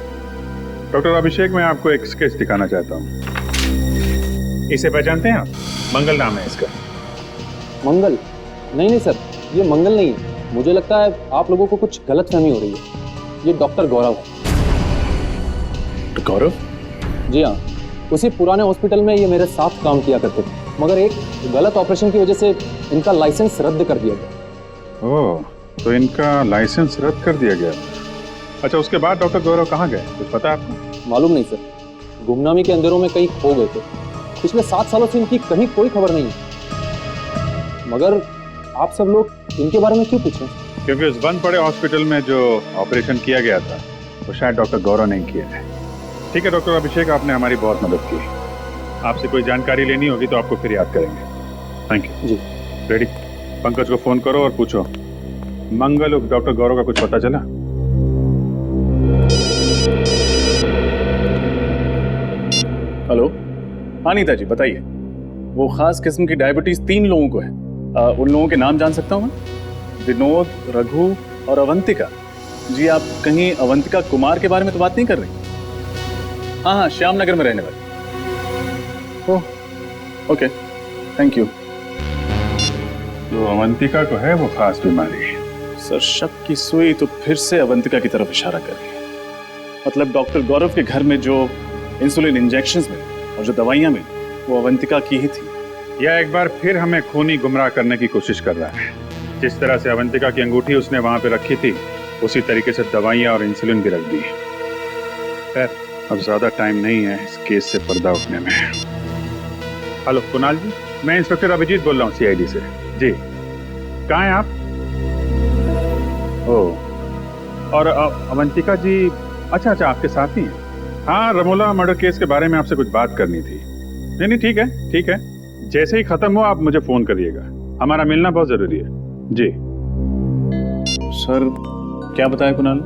डॉक्टर अभिषेक, मैं आपको एक स्केच दिखाना चाहता हूँ। इसे पहचानते हैं आप? मंगल नाम है इसका। मंगल? नहीं सर, ये मंगल नहीं है। मुझे लगता है आप लोगों को कुछ गलतफहमी हो रही है। ये डॉक्टर गौरव है। गौरव? जी हाँ, उसी पुराने हॉस्पिटल में ये मेरे साथ काम किया करते थे, मगर एक गलत ऑपरेशन की वजह से इनका लाइसेंस रद्द कर दिया गया। ओह, तो इनका लाइसेंस रद्द कर दिया गया। अच्छा, उसके बाद डॉक्टर गौरव कहाँ गए, कुछ पता है आपको? मालूम नहीं सर, गुमनामी के अंधेरों में कहीं खो गए थे। पिछले 7 सालों से इनकी कहीं कोई खबर नहीं है। मगर आप सब लोग इनके बारे में क्यों पूछें? क्योंकि उस बंद पड़े हॉस्पिटल में जो ऑपरेशन किया गया था वो शायद डॉक्टर गौरव नहीं किया है। ठीक है डॉक्टर अभिषेक, आपने हमारी बहुत मदद की। आपसे कोई जानकारी लेनी होगी तो आपको फिर याद करेंगे। थैंक यू जी। रेडी? पंकज को फोन करो और पूछो मंगल उर्फ डॉक्टर गौरव का कुछ पता चला? हेलो, हाँ नीता जी बताइए। वो खास किस्म की डायबिटीज 3 लोगों को है। उन लोगों के नाम जान सकता हूँ मैं? विनोद, रघु और अवंतिका। जी, आप कहीं अवंतिका कुमार के बारे में तो बात नहीं कर रही? हाँ, श्याम नगर में रहने वाले। Oh okay, thank you. तो अवंतिका को है वो खास बीमारी? सर, शक की सुई तो फिर से अवंतिका की तरफ इशारा कर रही है। मतलब डॉक्टर गौरव के घर में जो इंसुलिन इंजेक्शंस मिले और जो दवाइयां मिली वो अवंतिका की ही थी। यह एक बार फिर हमें खूनी गुमराह करने की कोशिश कर रहा है। जिस तरह से अवंतिका की अंगूठी उसने वहां पे रखी थी, उसी तरीके से दवाइयां और इंसुलिन भी रख दी। खैर, अब ज्यादा टाइम नहीं है इस केस से पर्दा उठने में। हेलो कुणाल जी, मैं इंस्पेक्टर अभिजीत बोल रहा हूँ CID से। जी, कहाँ हैं आप? ओह, और अवंतिका जी? अच्छा, आपके साथ ही हैं। हाँ, रमोला मर्डर केस के बारे में आपसे कुछ बात करनी थी। नहीं, ठीक है ठीक है, जैसे ही खत्म हो आप मुझे फोन करिएगा। हमारा मिलना बहुत जरूरी है। जी सर, क्या बताया कुणाल?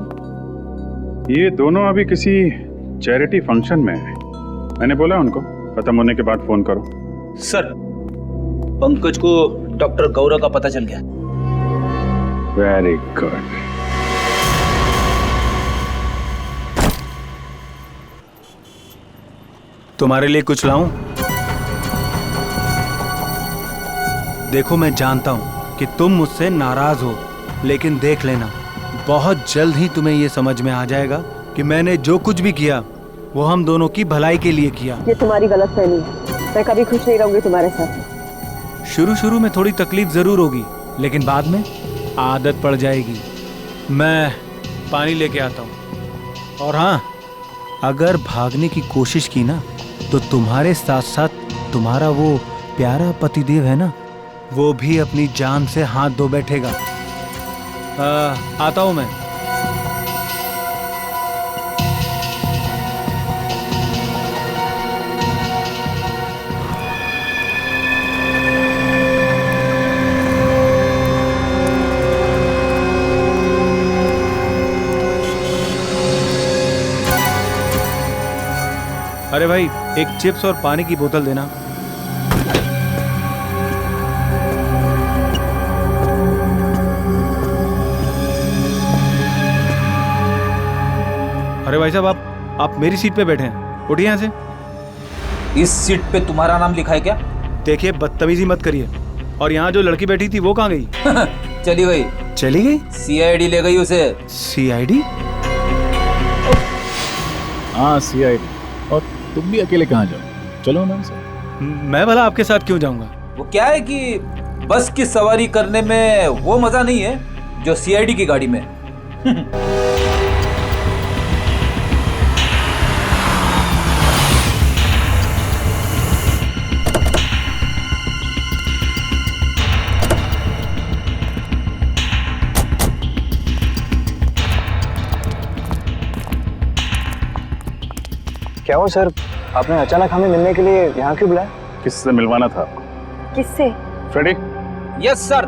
ये दोनों अभी किसी चैरिटी फंक्शन में है। मैंने बोला उनको खत्म होने के बाद फोन करो। सर, पंकज को डॉक्टर गौरव का पता चल गया। Very good. तुम्हारे लिए कुछ लाऊं? देखो, मैं जानता हूं कि तुम मुझसे नाराज हो, लेकिन देख लेना, बहुत जल्द ही तुम्हें यह समझ में आ जाएगा कि मैंने जो कुछ भी किया वो हम दोनों की भलाई के लिए किया। ये तुम्हारी गलतफहमी है। मैं कभी खुश नहीं रहूंगी तुम्हारे साथ। शुरू में थोड़ी तकलीफ जरूर होगी, लेकिन बाद में आदत पड़ जाएगी। मैं पानी लेके आता हूँ। और हाँ, अगर भागने की कोशिश की ना, तो तुम्हारे साथ साथ तुम्हारा वो प्यारा पतिदेव है ना, वो भी अपनी जान से हाथ धो बैठेगा। आता हूँ मैं। अरे भाई एक चिप्स और पानी की बोतल देना। अरे भाई साहब आप मेरी सीट पे बैठे हैं, उठिए यहाँ से। इस सीट पे तुम्हारा नाम लिखा है क्या? देखिए बदतमीजी मत करिए। और यहाँ जो लड़की बैठी थी वो कहाँ गई? चली गई। चली गई? सीआईडी ले गई उसे। सीआईडी? हाँ सीआईडी। और तुम भी अकेले कहाँ जाओ? चलो ना से। मैं भला आपके साथ क्यों जाऊंगा? वो क्या है कि बस की सवारी करने में वो मजा नहीं है जो सीआईडी की गाड़ी में। क्या हो सर, आपने अचानक हमें मिलने के लिए यहाँ क्यों बुलाया? किससे मिलवाना था आपको? किससे? फ्रेडी? Yes sir.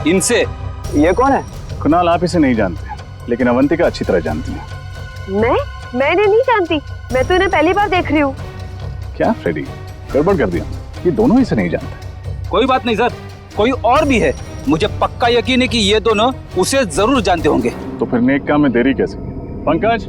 इनसे। ये कौन है? कुणाल आप इसे नहीं जानते, लेकिन अवंतिका अच्छी तरह जानती है। मैं इन्हें नहीं जानती। मैं तो इन्हें पहली बार देख रही हूँ। क्या फ्रेडी, गड़बड़ कर दिया? ये दोनों इसे नहीं जानते। कोई बात नहीं सर, कोई और भी है। मुझे पक्का यकीन है कि ये दोनों उसे जरूर जानते होंगे। तो फिर नेक काम में देरी कैसे? पंकज,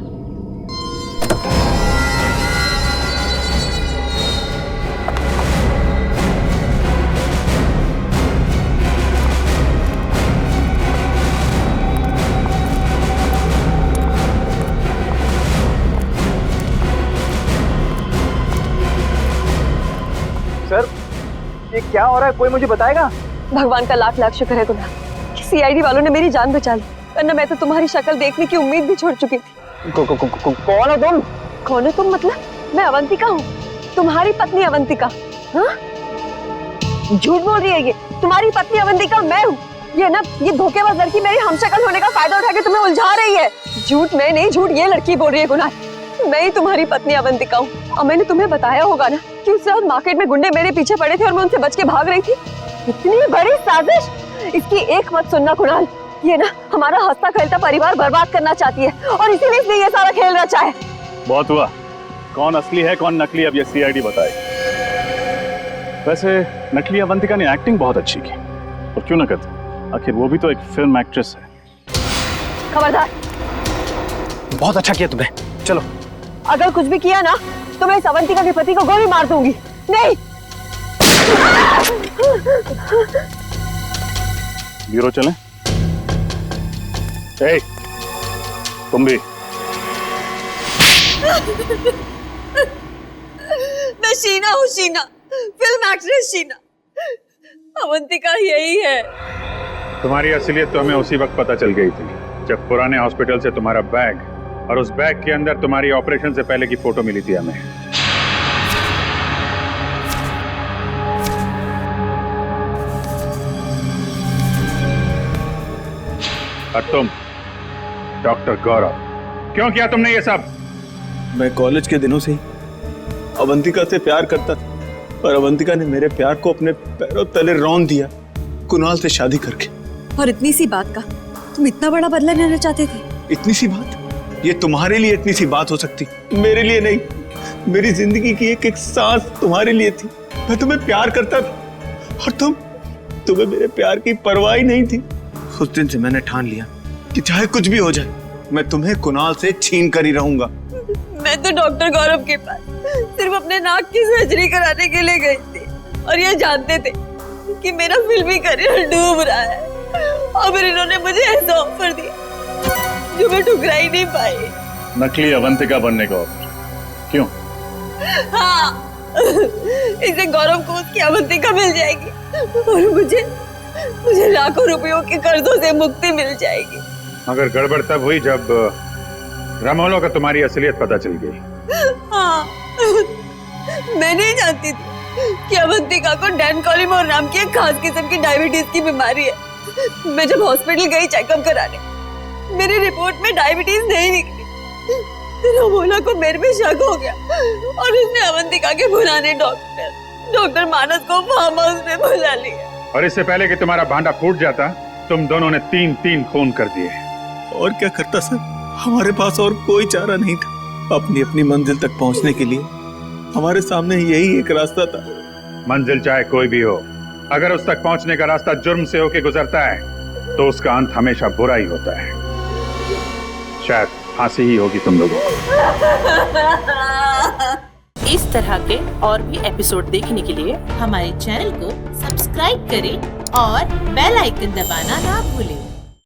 सर ये क्या हो रहा है, कोई मुझे बताएगा? भगवान का लाख लाख शुक्र है गुना कि सीआईडी वालों ने मेरी जान बचा ली, वरना मैं तो तुम्हारी शक्ल देखने की उम्मीद भी छोड़ चुकी थी। कौन हो तुम? कौन हो तुम मतलब? मैं अवंतिका हूँ, तुम्हारी पत्नी अवंतिका। हाँ? झूठ बोल रही है ये। तुम्हारी पत्नी अवंतिका मैं हूँ। ये धोखेबाज लड़की मेरी हमशक्ल होने का फायदा उठा के तुम्हें उलझा रही है। झूठ मैं नहीं, झूठ ये लड़की बोल रही है गुना। मैं ही तुम्हारी पत्नी अवंतिका हूँ। और मैंने तुम्हें बताया होगा ना कि उस रात मार्केट में गुंडे मेरे पीछे पड़े थे और मैं उनसे बच के भाग रही थी। इतनी बड़ी साजिश, इसकी एक मत सुनना कुणाल। ये ना हमारा हंसता खेलता परिवार बर्बाद करना चाहती है और इसीलिए इसने ये सारा खेल रचा है। बहुत हुआ। कौन असली है कौन नकली, अब ये सीआईडी बताए। वैसे नकली अवंतिका ने एक्टिंग बहुत अच्छी की, और क्यों ना करती, आखिर वो भी तो एक फिल्म एक्ट्रेस है। खबरदार। बहुत अच्छा किया तुमने, चलो। अगर कुछ भी किया ना तो मैं इस अवंतिका के पति को गोली मार दूंगी। नहीं। ब्यूरो चलें? ए, तुम भी। मैं शीना हूँ, शीना, फिल्म एक्ट्रेस शीना। अवंतिका यही है। तुम्हारी असलियत तो हमें उसी वक्त पता चल गई थी जब पुराने हॉस्पिटल से तुम्हारा बैग और उस बैग के अंदर तुम्हारी ऑपरेशन से पहले की फोटो मिली थी हमें। और तुम डॉक्टर गौरव, क्यों किया तुमने ये सब? मैं कॉलेज के दिनों से ही अवंतिका से प्यार करता था, और अवंतिका ने मेरे प्यार को अपने पैरों तले रौंद दिया, कुणाल से शादी करके। और इतनी सी बात का तुम इतना बड़ा बदला लेना चाहते थे? इतनी सी बात? ये तुम्हारे लिए इतनी सी बात हो सकती, मेरे लिए नहीं। मेरी जिंदगी की एक एक सांस तुम्हारे लिए थी। मैं तुम्हें प्यार करता था और तुम्हें मेरे प्यार की परवाह ही नहीं थी। उस दिन से मैंने ठान लिया कि चाहे कुछ भी हो जाए, मैं तुम्हें कुणाल से छीन कर ही रहूंगा। मैं तो डॉक्टर गौरव के पास सिर्फ अपने नाक की सर्जरी कराने के लिए गई थी, और ये जानते थे कि मेरा फिल्मी करियर डूब रहा है, और फिर इन्होंने मुझे ऐसा ऑफर दिया जो मैं ठुकरा ही नहीं पाई। नकली अवंतिका बनने का ऑफर? क्यों? हाँ, इसे गौरव को उसकी अवंतिका मिल जाएगी और मुझे लाखों रुपयों के कर्जों से मुक्ति मिल जाएगी। मगर गड़बड़ तब हुई जब रामोलो का तुम्हारी असलियत पता चल गई। हाँ, मैं नहीं जानती थी कि अवंतिका को डैन कॉलिमोर नाम की एक खास किस्म की डायबिटीज की बीमारी है। मैं जब हॉस्पिटल गई चेकअप कराने, मेरी रिपोर्ट में डायबिटीज नहीं निकली। रामोला को मेरे पे शक हो गया और उसने अवंतिका के पुराने डॉक्टर मानस को फार्म हाउस में बुला लिया। और इससे पहले कि तुम्हारा भांडा फूट जाता तुम दोनों ने 3-3 खून कर दिए। और क्या करता सर, हमारे पास और कोई चारा नहीं था। अपनी अपनी मंजिल तक पहुंचने के लिए हमारे सामने यही एक रास्ता था। मंजिल चाहे कोई भी हो, अगर उस तक पहुंचने का रास्ता जुर्म से होके गुजरता है तो उसका अंत हमेशा बुरा ही होता है। शायद फांसी ही होगी तुम लोगों को। इस तरह के और भी एपिसोड देखने के लिए हमारे चैनल को सब्सक्राइब करें और बेल आइकन दबाना ना भूलें।